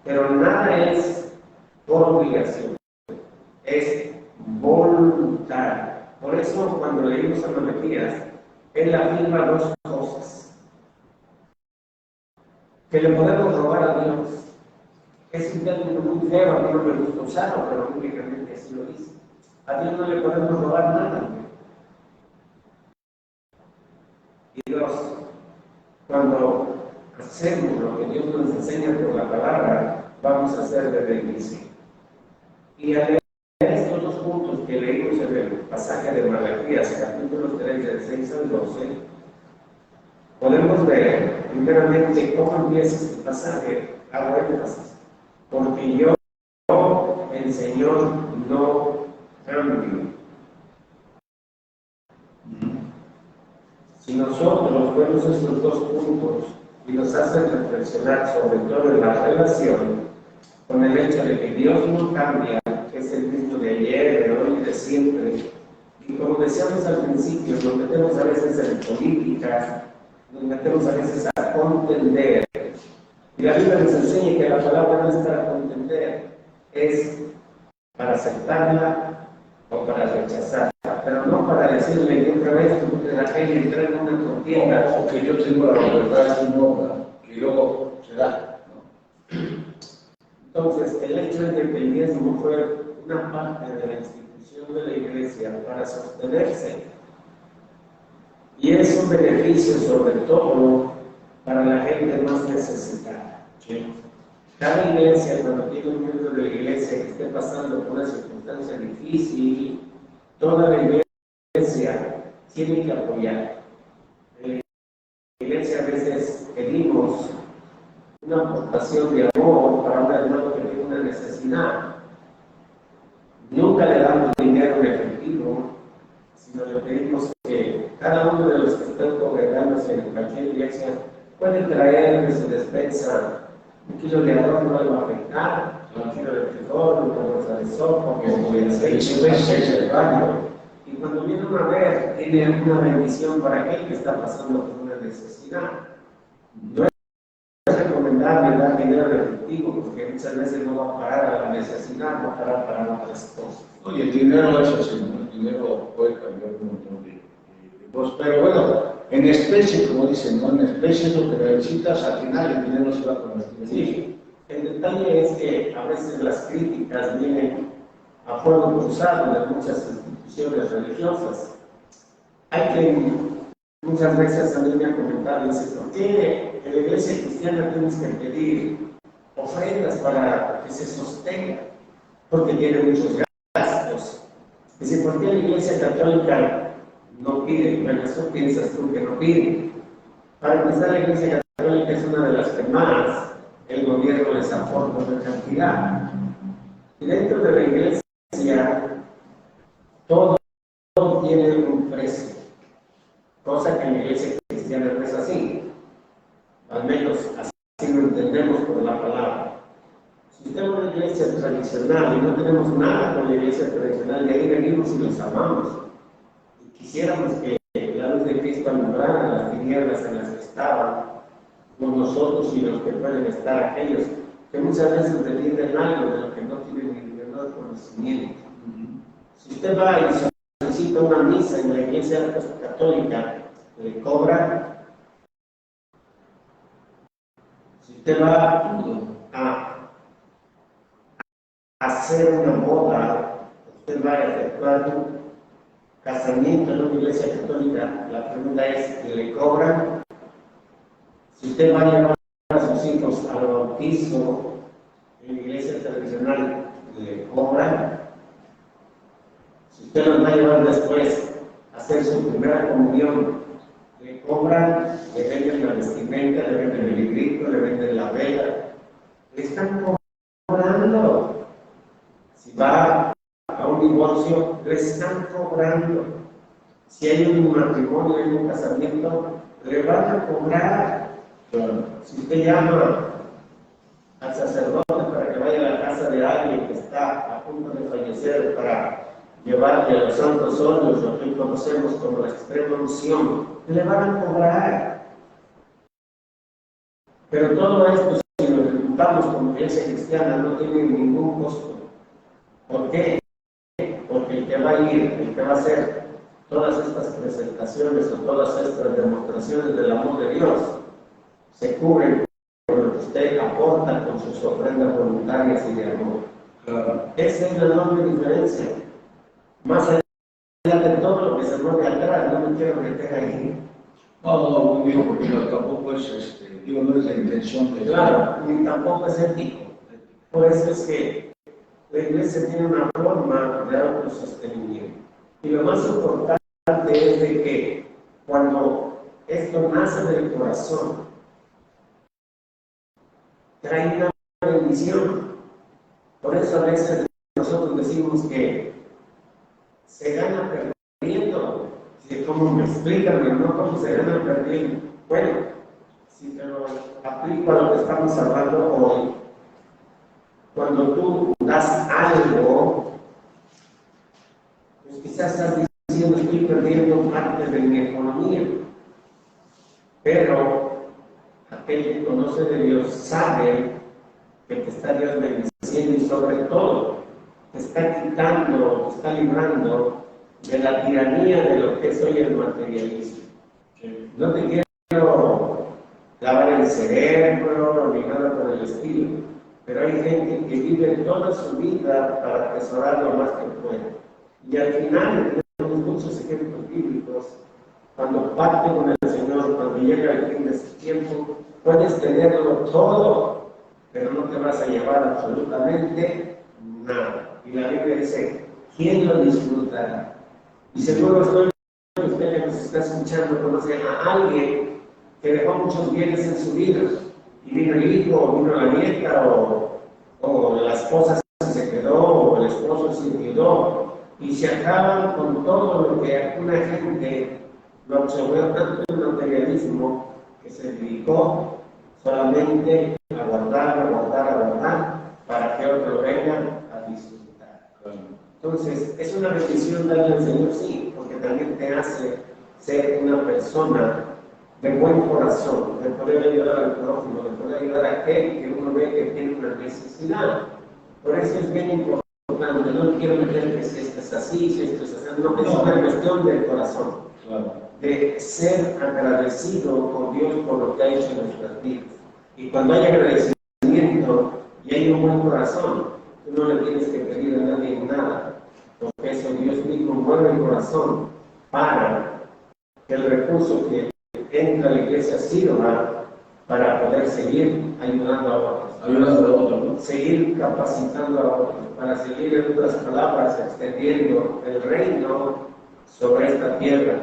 pero nada es por obligación, es voluntario. Por eso, cuando leímos a Malaquías, él afirma dos cosas. que le podemos robar a Dios. Es un término muy feo, a mí no me gusta usarlo, pero bíblicamente así lo dice. A Dios no le podemos robar nada. Y Dios, cuando hacemos lo que Dios nos enseña por la palabra, vamos a hacer de bendición. Y al leer estos dos puntos que leímos en el pasaje de Malaquías, capítulo 3, del 6 al 12, podemos ver primeramente cómo empieza este pasaje. Hago énfasis, porque yo, el Señor, no cambio. Si nosotros vemos estos dos puntos y nos hacen reflexionar sobre todo en la relación con el hecho de que Dios no cambia, que es el mismo de ayer, de hoy y de siempre, y como decíamos al principio, nos metemos a veces en política, nos metemos a veces a contender, y la Biblia nos enseña que la palabra no es para contender, es para aceptarla o para rechazarla, pero no para decirle que otra vez tú te la y entrar en una contienda. O que yo tengo la verdad y no, que luego se da. Entonces, el hecho de que el diezmo fue una parte de la institución de la iglesia para sostenerse, y es un beneficio sobre todo para la gente más necesitada. Cada iglesia, cuando tiene un miembro de la iglesia que esté pasando por una circunstancia difícil, toda la iglesia tiene que apoyar. En la iglesia a veces pedimos una aportación de amor para un hermano que tiene una necesidad. Nunca le damos dinero en efectivo, sino le pedimos que cada uno de los que están congregándose en cualquier iglesia puede traer de su despensa un kilo de arroz, no le va a afectar, un kilo de frijol, una bolsa de sopa, como de aceite, de baño. Y cuando viene a ver, tiene una bendición para aquel que está pasando por una necesidad. No es recomendable dar dinero en efectivo, porque muchas veces no va a parar a la necesidad, va a parar para otras cosas. Oye, el dinero es así, ¿no? El dinero puede cambiar un montón de cosas. Pero bueno, en especie, como dicen, ¿no? En especie es lo que necesitas, al final el dinero se va a convertir en Sí, el detalle es que a veces las críticas vienen a fuego cruzado de muchas instituciones religiosas. Hay que muchas veces a mí me han comentado, dice, ¿por qué en la iglesia cristiana tienes que pedir ofrendas para que se sostenga? Porque tiene muchos gastos. Dice, ¿por qué la iglesia católica no pide? Bueno, eso piensas tú que no pide. Para empezar, la iglesia católica es una de las que más el gobierno les aporta una cantidad. Y dentro de la iglesia, todo tiene un precio, cosa que en la iglesia cristiana no es así. Al menos así lo entendemos por la palabra. Si usted va a una iglesia tradicional y no tenemos nada con la iglesia tradicional, de ahí venimos y los amamos. Y quisiéramos que la luz de Cristo alumbrara las tinieblas en las que estaban con nosotros y los que pueden estar aquellos que muchas veces defienden algo de lo que no tienen ni el menor conocimiento. Si usted va y solicita una misa en la iglesia católica, le cobran. Si usted va a hacer una boda, usted va a efectuar un casamiento en una iglesia católica, la pregunta es, ¿le cobran? Si usted va a llevar a sus hijos al bautizo en la iglesia tradicional, ¿le cobran? Si usted los va a llevar después a hacer su primera comunión, le cobran, le venden la vestimenta, le venden el librito, le venden la vela, le están cobrando. Si va a un divorcio, le están cobrando. Si hay un matrimonio, hay un casamiento, le van a cobrar. Si usted llama al sacerdote para que vaya a la casa de alguien que está a punto de fallecer para llevarle a los santos óleos, lo que conocemos como la extrema unción, le van a cobrar. Pero todo esto, si lo ejecutamos como iglesia cristiana, no tiene ningún costo. ¿Por qué? Porque el que va a ir, el que va a hacer todas estas presentaciones o todas estas demostraciones del amor de Dios, se cubren con usted aporta con sus ofrendas voluntarias y de amor. Claro. Esa es la enorme diferencia. Más allá de todo lo que se mueve atrás, no me quiero meter ahí. No, digo, porque tampoco es, digo, no es la intención de... Claro, ni tampoco es ético. Por eso es que la iglesia tiene una forma de autosostenimiento. Y lo más importante es de que cuando esto nace del corazón, trae una bendición. Por eso a veces nosotros decimos que se gana perdiendo. ¿Cómo me explican? ¿No? ¿Cómo se gana perdiendo? Bueno, si te lo aplico a lo que estamos hablando hoy, cuando tú das algo, pues quizás estás diciendo estoy perdiendo parte de mi economía, pero aquel que conoce de Dios sabe que te está Dios bendiciendo y sobre todo te está quitando, te está librando de la tiranía de lo que es hoy el materialismo. No te quiero lavar el cerebro ni nada por el estilo, pero hay gente que vive toda su vida para atesorar lo más que puede. Y al final tenemos muchos ejemplos bíblicos. Cuando parte con el Señor, cuando llega el fin de su tiempo, puedes tenerlo todo, pero no te vas a llevar absolutamente nada. Y la Biblia dice, ¿quién lo disfrutará? Y seguro usted que nos está escuchando conoce a alguien que dejó muchos bienes en su vida. Y vino el hijo, o vino la nieta, o la esposa se quedó, o el esposo se quedó. Y se acaban con todo lo que una gente lo absorbió tanto el materialismo que se dedicó solamente a guardar, para que otro venga a disfrutar. Entonces, es una bendición darle al Señor, sí, porque también te hace ser una persona de buen corazón, de poder ayudar al prójimo, de poder ayudar a aquel que uno ve que tiene una necesidad. Por eso es bien importante, no quiero meter que si esto es así, si esto es así, no, es una cuestión del corazón, de ser agradecido con Dios por lo que ha hecho en nuestras vidas. Y cuando hay agradecimiento y hay un buen corazón, tú no le tienes que pedir a nadie nada, porque eso Dios mismo mueve el corazón para que el recurso que entra a la iglesia sirva para poder seguir ayudando a otros, ¿no? Seguir capacitando a otros, para seguir, en otras palabras, extendiendo el reino sobre esta tierra,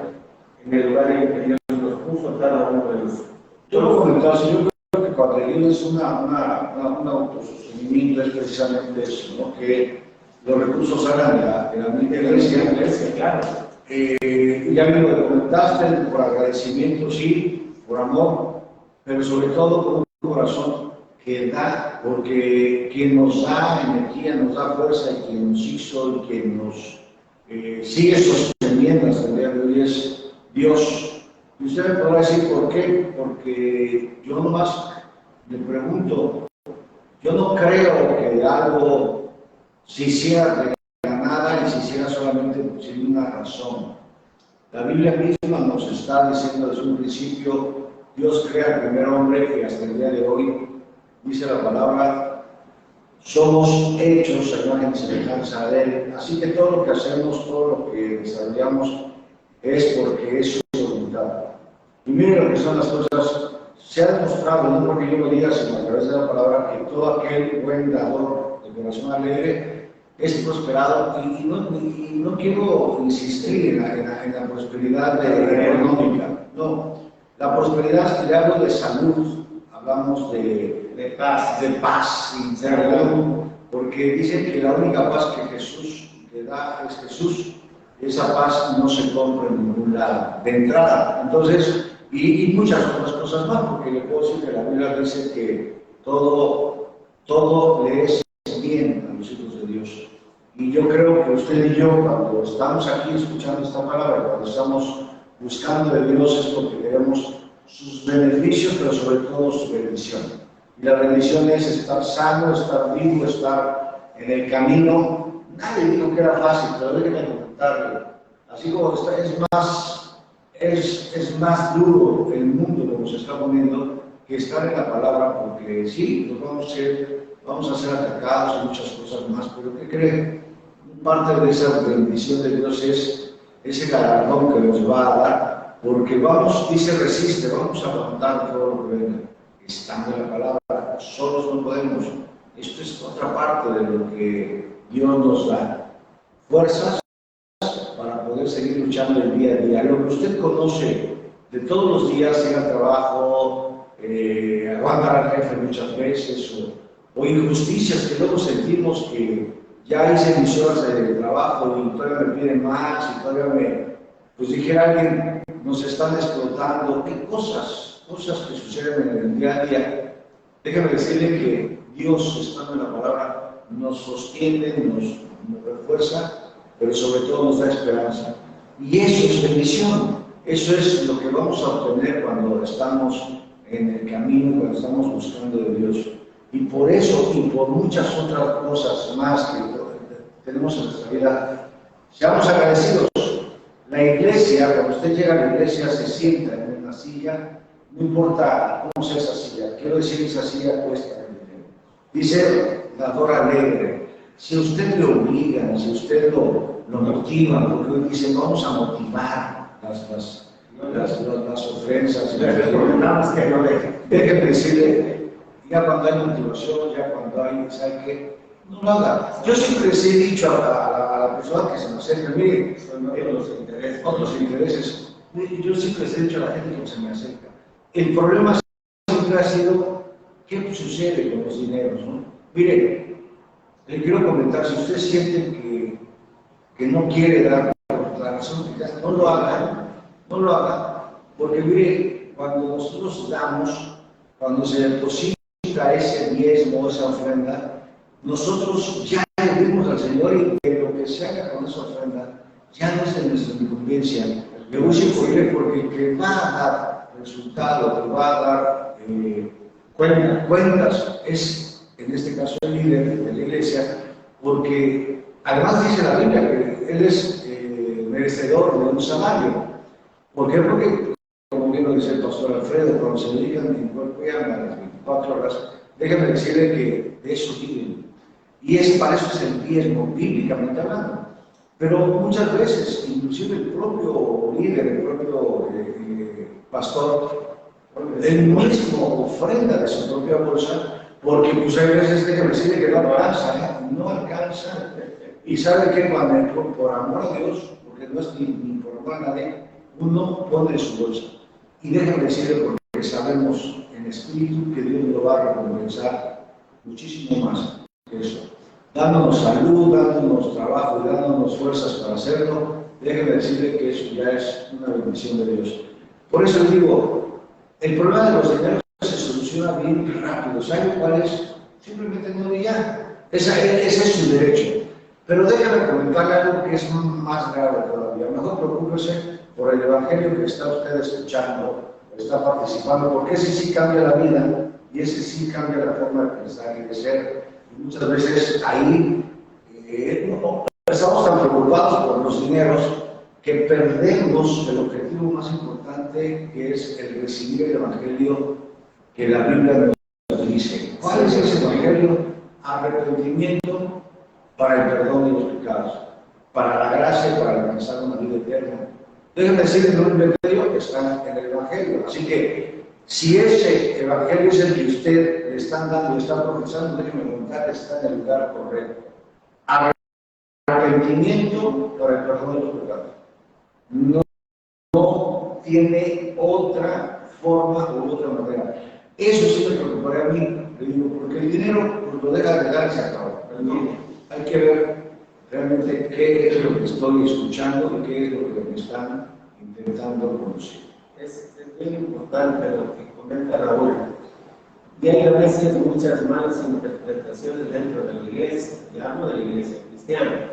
en el lugar en que Dios nos puso cada uno de nosotros. Yo lo comentaba, yo creo que cuando es un autosostenimiento es precisamente eso, ¿no? Que los recursos salgan de la iglesia, claro. Ya me lo comentaste, por agradecimiento, sí, por amor, pero sobre todo por un corazón que da, porque quien nos da energía, nos da fuerza, y quien nos hizo, y quien nos sigue sosteniendo hasta el día de hoy es Dios. Y usted me podrá decir por qué, porque yo nomás le pregunto, yo no creo que algo se hiciera de la nada y se hiciera solamente sin una razón. La Biblia misma nos está diciendo desde un principio, Dios crea al primer hombre que hasta el día de hoy, dice la palabra, somos hechos a imagen y semejanza de Él. Así que todo lo que hacemos, todo lo que desarrollamos, es porque es su voluntad. Y miren lo que son las cosas, se ha demostrado, no porque yo lo diga, sino a través de la palabra, que todo aquel buen dador de corazón alegre es prosperado, y no quiero insistir en la prosperidad económica, no. La prosperidad, si le hablo de salud, hablamos de paz, sinceridad, porque dicen que la única paz que Jesús le da es Jesús. Esa paz no se compra en ningún lado, de entrada. Entonces, y muchas otras cosas más, porque le puedo decir que la Biblia dice que todo le es bien a los hijos de Dios. Y yo creo que usted y yo, cuando estamos aquí escuchando esta palabra, cuando estamos buscando de Dios, es porque queremos sus beneficios, pero sobre todo su bendición. Y la bendición es estar sano, estar vivo, estar en el camino. Nadie dijo que era fácil, pero déjenme comentarle. Así como está, es más duro el mundo como se está poniendo, que estar en la palabra, porque sí, nos vamos a ser atacados y muchas cosas más, pero ¿qué creen? Parte de esa bendición de Dios es ese galardón que nos va a dar, porque vamos, dice, resiste, vamos a aguantar todo lo que venga, estando en la palabra, solos no podemos. Esto es otra parte de lo que Dios nos da, fuerzas para poder seguir luchando el día a día. Lo que usted conoce de todos los días, ir al trabajo, aguantar al jefe muchas veces, o injusticias que luego sentimos que ya hice mis horas de trabajo y todavía me piden más y todavía pues dijera alguien, nos están explotando, qué cosas que suceden en el día a día. Déjame decirle que Dios, estando en la palabra, nos sostiene, nos refuerza, pero sobre todo nos da esperanza. Y eso es bendición, eso es lo que vamos a obtener cuando estamos en el camino, cuando estamos buscando de Dios. Y por eso y por muchas otras cosas más que tenemos en nuestra vida, seamos agradecidos. La iglesia, cuando usted llega a la iglesia, se sienta en una silla, no importa cómo sea esa silla, quiero decir, esa silla cuesta dinero. Dice la Dora Alegre, si usted le obliga, si usted lo motiva, porque hoy dicen, vamos a motivar las ofensas, nada más que no déjenme decirle, ya cuando hay motivación, ya cuando hay, ¿sabe qué? No lo haga. Yo siempre les he dicho a la persona que se me acerca, mire, son otros intereses. Yo siempre les he dicho a la gente que se me acerca. El problema siempre ha sido, ¿qué sucede con los dineros? ¿No? Mire, le quiero comentar, si usted siente que no quiere dar la razón, no lo haga, no lo haga, porque mire, cuando nosotros damos, cuando se deposita ese diezmo, esa ofrenda, nosotros ya le dimos al Señor y que lo que se haga con esa ofrenda ya no es de nuestra incumbencia. Le voy a decir por qué, porque el que va a dar resultado, que va a dar cuentas, es en este caso el líder de la iglesia, porque además dice la Biblia que él es merecedor de un salario. ¿Por qué? Porque, como bien lo dice el pastor Alfredo, cuando se dedican en cuerpo y alma a las 24 horas, déjame decirle que de eso viven. Y para eso es el diezmo, bíblicamente hablando. Pero muchas veces, inclusive el propio líder, el propio pastor, él mismo ofrenda de su propia bolsa, porque pues hay veces, déjame decirle que no alcanza, no alcanza. Y sabe que cuando, por amor a Dios, porque no es ni por amor a nadie, uno pone su bolsa. Y déjame decirle, porque sabemos en espíritu que Dios lo va a recompensar muchísimo más que eso. Dándonos salud, dándonos trabajo y dándonos fuerzas para hacerlo, déjeme decirle que eso ya es una bendición de Dios. Por eso le digo, el problema de los dineros se soluciona bien rápido. ¿Sabe cuál es? Simplemente no ya. Ese es su derecho. Pero déjame comentarle algo que es más grave todavía. Mejor preocúpese por el evangelio que está usted escuchando, está participando, porque ese sí cambia la vida y ese sí cambia la forma de pensar y de ser. Y muchas veces ahí no estamos tan preocupados por los dineros que perdemos el objetivo más importante, que es el recibir el evangelio que la Biblia nos dice. ¿Cuál es ese evangelio? Arrepentimiento para el perdón de los pecados, para la gracia, para alcanzar una vida eterna. Déjenme decirles que un evangelio que está en el evangelio. Así que, si ese evangelio es el que usted le están dando y está profesando, déjenme contar, está en el lugar correcto. Arrepentimiento para el perdón de los pecados. No tiene otra forma u otra manera. Eso sí me preocuparía a mí, le digo, porque el dinero pues, lo deja de dar y se acaba. Hay que ver realmente qué es lo que estoy escuchando y qué es lo que me están intentando conocer. Es muy importante lo que comenta Raúl. Y hay a veces muchas malas interpretaciones dentro de la iglesia, y hablo de la iglesia cristiana.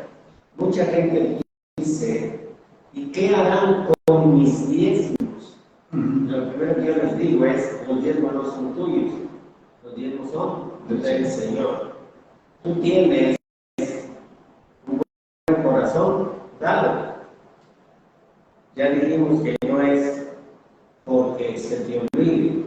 Mucha gente dice, ¿y qué harán con mis diezmos? Lo primero que yo les digo es, los diezmos no son tuyos, los diezmos son del Señor. Tú tienes un buen corazón, dalo. Ya dijimos que no es porque se te olvide,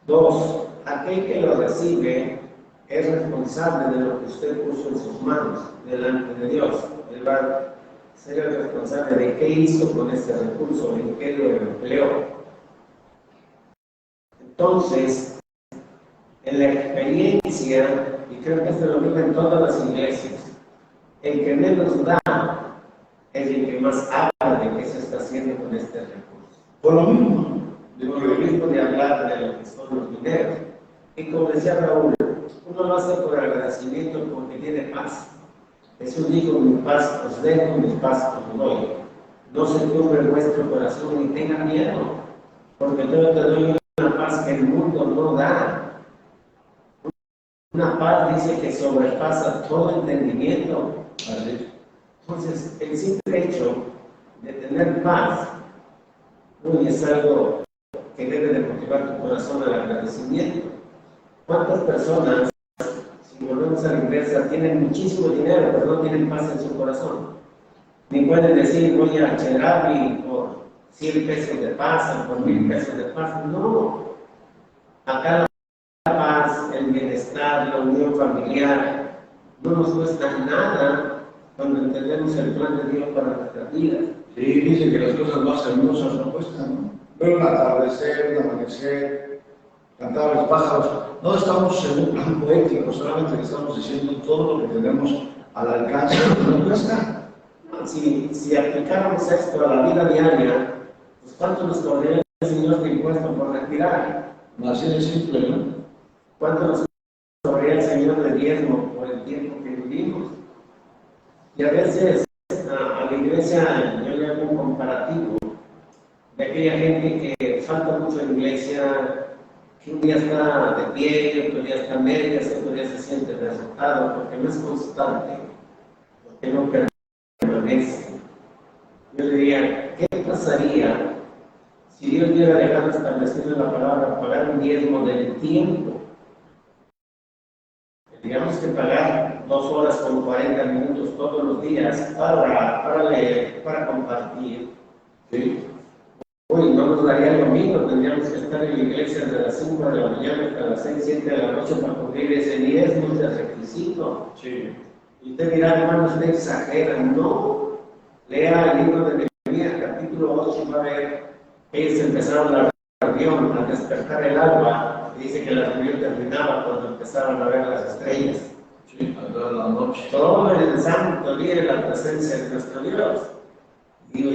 2. Aquel que lo recibe es responsable de lo que usted puso en sus manos delante de Dios. Él va a ser el responsable de qué hizo con ese recurso, en qué lo empleó. Entonces, en la experiencia, y creo que esto lo mismo en todas las iglesias, el que menos da es el que más habla de qué se está haciendo con este recurso. Por lo mismo, Por lo mismo de hablar de lo que son los dineros. Y como decía Raúl, uno lo hace por agradecimiento porque tiene paz. Jesús dijo, mi paz os dejo, mi paz os doy. No se turbe vuestro corazón ni tenga miedo, porque yo te doy una paz que el mundo no da. Una paz, dice, que sobrepasa todo entendimiento. Entonces, el simple hecho de tener paz es algo que debe de motivar tu corazón al agradecimiento. ¿Cuántas personas, si volvemos a la inversa, tienen muchísimo dinero, pero no tienen paz en su corazón? Ni pueden decir, voy a Cherabi por 100 pesos de paz o por 1000 pesos de paz. No. Acá la paz, el bienestar, la unión familiar, no nos cuesta nada cuando entendemos el plan de Dios para nuestras vidas. Sí, dice que las cosas más hermosas no cuestan, ¿no? Ver un atardecer, un amanecer, cantar a los pájaros. No estamos en un plan poético, solamente le estamos diciendo todo lo que tenemos al alcance, pero no cuesta. Si aplicáramos esto a la vida diaria, pues ¿cuánto nos cobraría el Señor de impuesto por respirar? Así de simple, ¿no? ¿Cuánto nos cobraría el Señor de diezmo por el tiempo que vivimos? Y a veces a la iglesia yo le hago un comparativo de aquella gente que falta mucho en la iglesia, que un día está de pie, otro día está a medias, otro día se siente derrotado, porque no es constante, porque no permanece. Yo le diría, ¿qué pasaría si Dios hubiera dejado establecido en la palabra pagar un diezmo del tiempo? Digamos que pagar 2 horas con 40 minutos todos los días para leer, para compartir. Sí. Uy, no nos daría lo mismo, tendríamos que estar en la iglesia desde las 5 de la mañana hasta las 6, 7 de la noche para cumplir ese diezmo de requisito. Sí. Y usted dirá, hermano, usted exagera. No. Lea el libro de Nehemías, capítulo 8, y va a ver que ellos empezaron la reunión al despertar el alba. Dice que la reunión terminaba cuando empezaron a ver las estrellas. Sí, a toda la noche. Todo el santo día en la presencia de nuestro Dios. Digo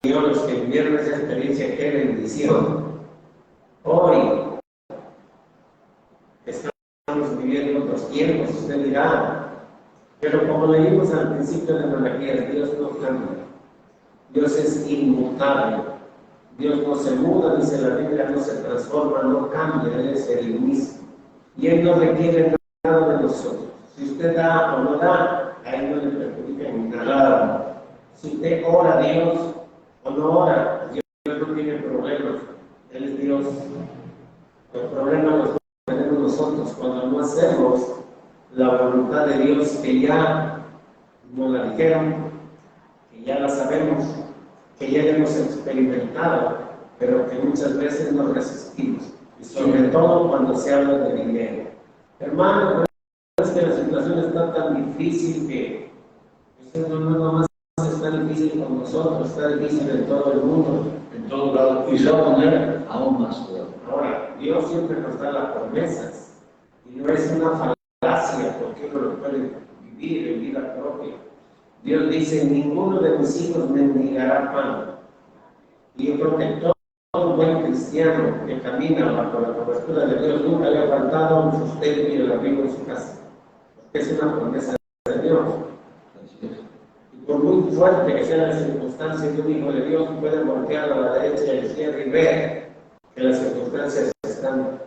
yo, los que vivieron esa experiencia, qué bendición. Hoy estamos viviendo otros tiempos, usted dirá, pero como leímos al principio de Malaquías, Dios no cambia. Dios es inmutable. Dios no se muda, dice la Biblia, no se transforma, no cambia, Él es el mismo. Y Él no requiere nada de nosotros. Si usted da o no da, a Él no le perjudica en nada. Si usted ora a Dios o no ora, Dios no tiene problemas. Él es Dios. Los problemas los tenemos nosotros cuando no hacemos la voluntad de Dios, que ya nos la dijeron, que ya la sabemos, que ya hemos experimentado, pero que muchas veces nos resistimos, y sobre todo cuando se habla de dinero. Hermano, es que la situación está tan difícil que usted no nomás está difícil con nosotros, está difícil en todo el mundo. En todo lado. Y se va a poner aún más cuidado. Ahora, Dios siempre nos da las promesas, y no es una falacia, porque uno lo puede vivir en vida propia. Dios dice, ninguno de mis hijos mendigará pan. Y yo creo que todo buen cristiano que camina bajo la cobertura de Dios nunca le ha faltado un sustento y el abrigo en su casa. Porque es una promesa de Dios. Y por muy fuerte que sea la circunstancia de un hijo de Dios, puede voltear a la derecha y a la izquierda y ver que las circunstancias están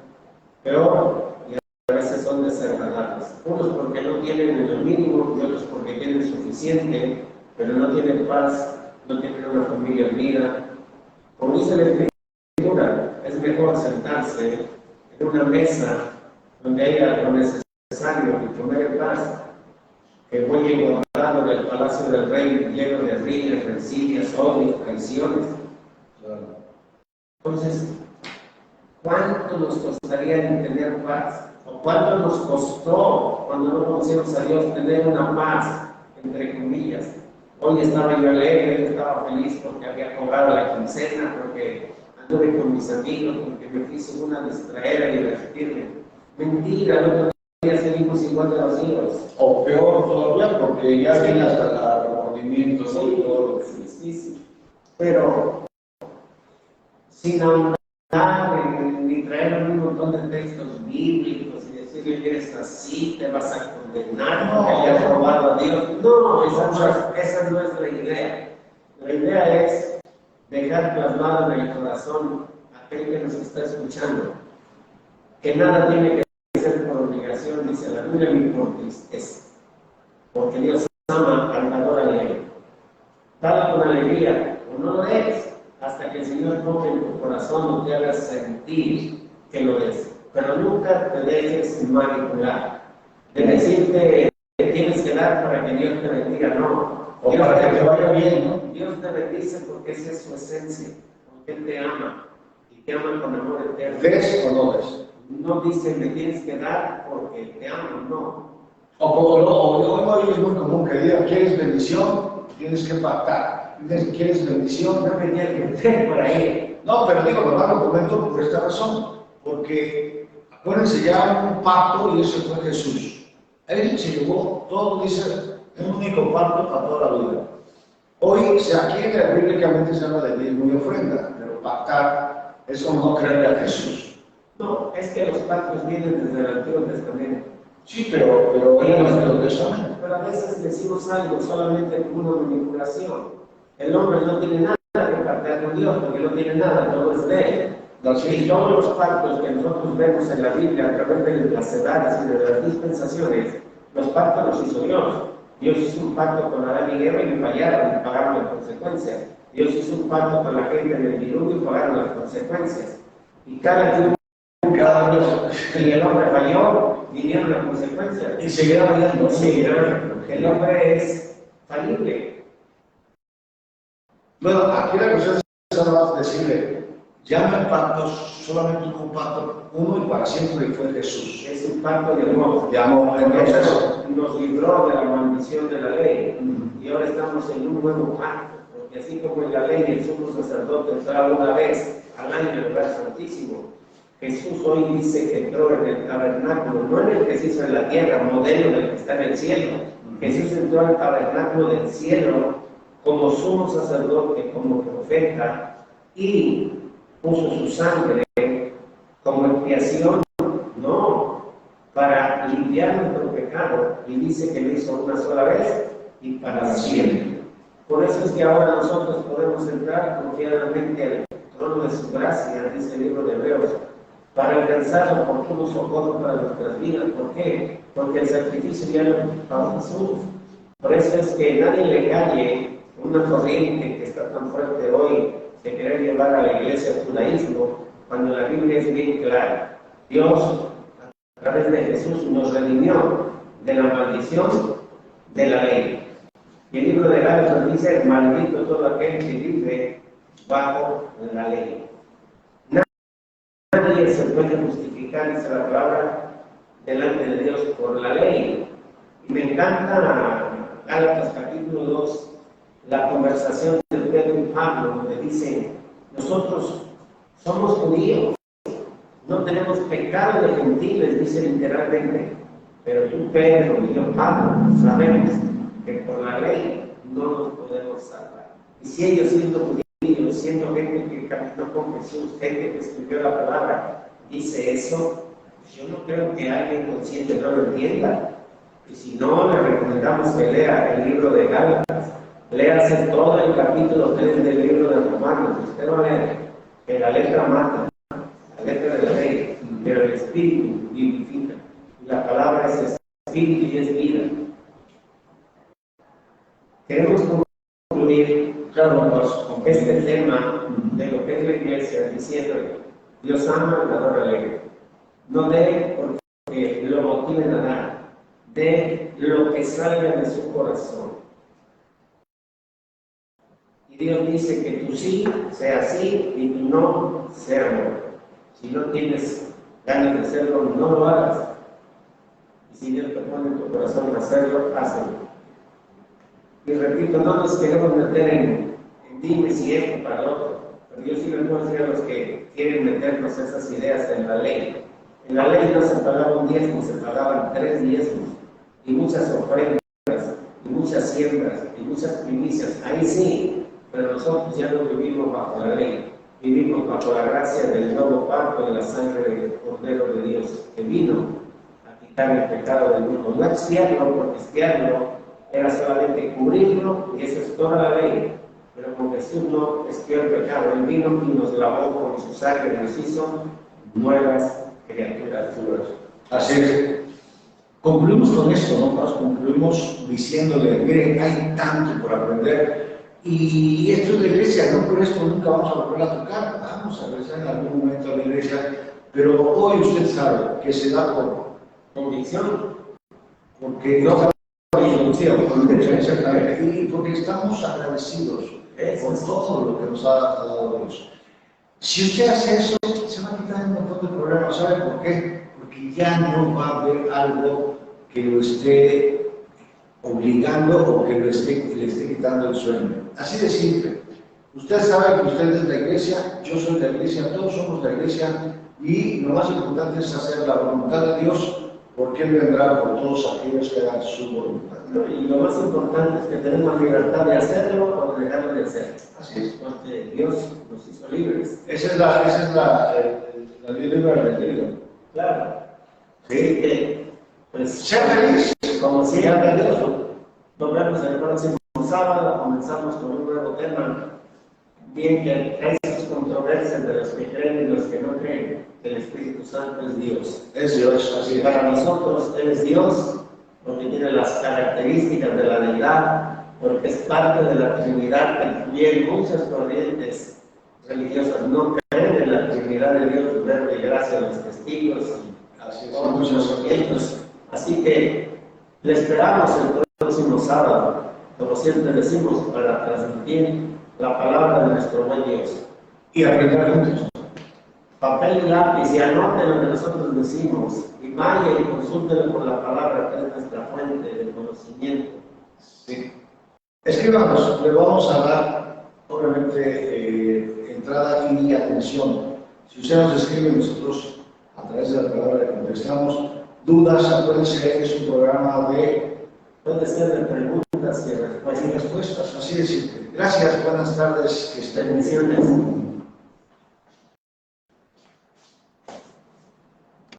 peor y a veces son desagradables. Unos porque no tienen lo mínimo y otros porque tienen suficiente, pero no tienen paz, no tienen una familia unida. Como dice la Escritura, es mejor sentarse en una mesa donde haya lo necesario y comer en paz, que voy encontrado del palacio del rey lleno de riñas, rencillas, odios, traiciones. Entonces, ¿cuánto nos costaría tener paz? ¿O cuánto nos costó cuando no conocimos a Dios tener una paz, entre comillas? Hoy estaba yo alegre, hoy estaba feliz porque había cobrado la quincena, porque anduve con mis amigos, porque me fui según a distraer, a divertirme. Mentira, el otro día seguimos igual de vacíos. O peor todavía, porque ya viene hasta el remordimiento, y todo lo que Sí. Pero sin ahondar ni traer un montón de textos bíblicos y decirle que eres así, te vas a condenar porque hayas robado a Dios. No, esa no es la idea. La idea es dejar plasmado en el corazón a aquel que nos está escuchando que nada tiene que ser por obligación, dice la Biblia, ni por tristeza, porque Dios ama al dador alegre. Dale con alegría, o no lo es, hasta que el Señor ponga en tu corazón o te haga sentir que lo es. Pero nunca te dejes manipular, de decirte que tienes que dar para que Dios te bendiga, no. O Dios para que te vaya bien, ¿no? Dios te bendice porque esa es su esencia, porque Él te ama y te ama con amor eterno. ¿Ves o no ves? No dice me tienes que dar porque te amo, no. O como hoy es muy común que diga, ¿quieres bendición? Tienes que pactar. ¿Quieres bendición? No me tienes que meter por ahí. No, pero digo, nomás lo comento por esta razón, porque acuérdense, ya un pacto y ese fue Jesús. Él se llevó, todo dice, un único pacto a toda la vida. Hoy, aquí bíblicamente se habla de diezmo y ofrenda, pero pactar es como no creerle a Jesús. No, es que los pactos vienen desde el Antiguo Testamento. Sí, pero Pero a veces decimos algo solamente como una manipulación. El hombre no tiene nada que pactar con Dios porque no tiene nada, todo es de Él. Y todos los pactos que nosotros vemos en la Biblia a través de las edades y de las dispensaciones, los pactos los hizo Dios. Dios hizo un pacto con Adán y Eva y le fallaron y pagaron las consecuencias. Dios hizo un pacto con la gente en el diluvio y pagaron las consecuencias. Y cada vez que el hombre falló, vinieron las consecuencias. Y seguirá fallando. El hombre es falible. Bueno, aquí la cuestión es nada más decirle, ya no hay pactos, solamente hubo un pacto, uno y para siempre, y fue Jesús. Es un pacto de amor. De amor, entonces. Nos libró de la maldición de la ley. Y ahora estamos en un nuevo pacto. Porque así como en la ley el sumo sacerdote entraba una vez al año en el lugar santísimo, Jesús hoy dice que entró en el tabernáculo, no en el que se hizo en la tierra, modelo del que está en el cielo. Jesús entró al tabernáculo del cielo como sumo sacerdote, como profeta, y puso su sangre como expiación, no, para limpiar nuestro pecado, y dice que lo hizo una sola vez y para siempre. Por eso es que ahora nosotros podemos entrar confiadamente al trono de su gracia, dice el libro de Hebreos, para alcanzar oportuno socorro para nuestras vidas. ¿Por qué? Porque el sacrificio ya lo pagó Jesús. Por eso es que nadie le calle una corriente que está tan fuerte hoy de querer llevar a la iglesia al judaísmo, cuando la Biblia es bien clara. Dios, a través de Jesús, nos redimió de la maldición de la ley. Y el libro de Gálatas dice, maldito todo aquel que vive bajo la ley. Nadie se puede justificar, dice la palabra, delante de Dios por la ley. Y me encanta Gálatas capítulo 2, la conversación de Pedro y Pablo, donde dice, nosotros somos judíos, no tenemos pecado de gentiles, dice literalmente, pero tú, Pedro, y yo, Pablo, sabemos que por la ley no nos podemos salvar. Y si ellos siendo judíos, siendo gente que caminó con Jesús, gente que escribió la palabra, dice eso, pues yo no creo que alguien consciente no lo entienda. Y si no, le recomendamos que lea el libro de Gálatas, léase todo el capítulo 3 del libro de Romanos. Usted va a leer que la letra mata, la letra de la ley, pero el espíritu vivifica. Y la palabra es espíritu y es vida. Queremos concluir con este tema de lo que es la iglesia, diciendo Dios ama al dador alegre. No dé porque lo motiven a dar, de lo que salga de su corazón. Y Dios dice que tu sí sea sí y tu no sea no. Si no tienes ganas de hacerlo, no lo hagas. Y si Dios te pone en tu corazón hacerlo, hazlo. Y repito, no nos queremos meter en dimes y esto para el otro, pero yo sí les puedo decir a los que quieren meternos esas ideas en la ley. En la ley no se pagaba un diezmo, se pagaban 3 diezmos, y muchas ofrendas, y muchas siembras, y muchas primicias. Ahí sí, pero nosotros ya no vivimos bajo la ley, vivimos bajo la gracia del nuevo pacto de la sangre del Cordero de Dios, que vino a quitar el pecado del mundo. No expiarlo, porque expiarlo era solamente cubrirlo, y eso es toda la ley. Pero como Jesús no expió el pecado, Él vino y nos lavó con su sangre, nos hizo nuevas criaturas. Así es. Concluimos con esto, ¿no? Concluimos diciéndole, miren, hay tanto por aprender. Y esto es la iglesia, no por esto nunca vamos a volver a tocar. Vamos a regresar en algún momento a la iglesia, pero hoy usted sabe que se da por Convicción. porque no exactamente, y porque estamos agradecidos por todo lo que nos ha dado Dios. Si usted hace eso, se va a quitar un montón de problemas. ¿Sabe por qué? Porque ya no va a haber algo que lo esté obligando o que le esté quitando el sueño. Así de simple. Usted sabe que usted es la iglesia, yo soy la iglesia, todos somos la iglesia, y lo más importante es hacer la voluntad de Dios, porque Él vendrá por todos aquellos que hagan su voluntad. Y lo más importante es que tenemos libertad de hacerlo o de dejarlo de hacer. Así es. Porque Dios nos hizo libres. Esa es la libre albedrío. Claro. Sí. Que, pues, Sea feliz. como siempre, Dios, nos vemos el próximo sábado. Comenzamos con un nuevo tema. Bien que hay esas controversias de los que creen y los que no creen. El Espíritu Santo es Dios. Es Dios, así Y es. para nosotros Él es Dios, porque tiene las características de la deidad, porque es parte de la Trinidad, que bien muchas corrientes religiosas no creen en la Trinidad de Dios, el verbo y gracia de los testigos, Así es. todos muchos movimientos. Así que le esperamos el próximo sábado, como siempre decimos, para transmitir la palabra de nuestro buen Dios. Y aprender juntos. Papel y lápiz, y anoten lo que nosotros decimos, y vaya y consúltenlo por la palabra, que es nuestra fuente de conocimiento. Sí. Escríbanos, le vamos a dar, obviamente, entrada y atención. Si usted nos escribe, nosotros, a través de la palabra, le contestamos. Dudas, acuérdense, es un programa de Puede ser de preguntas y respuestas. respuestas, así de simple. Gracias, buenas tardes, que estén bien. Bendiciones.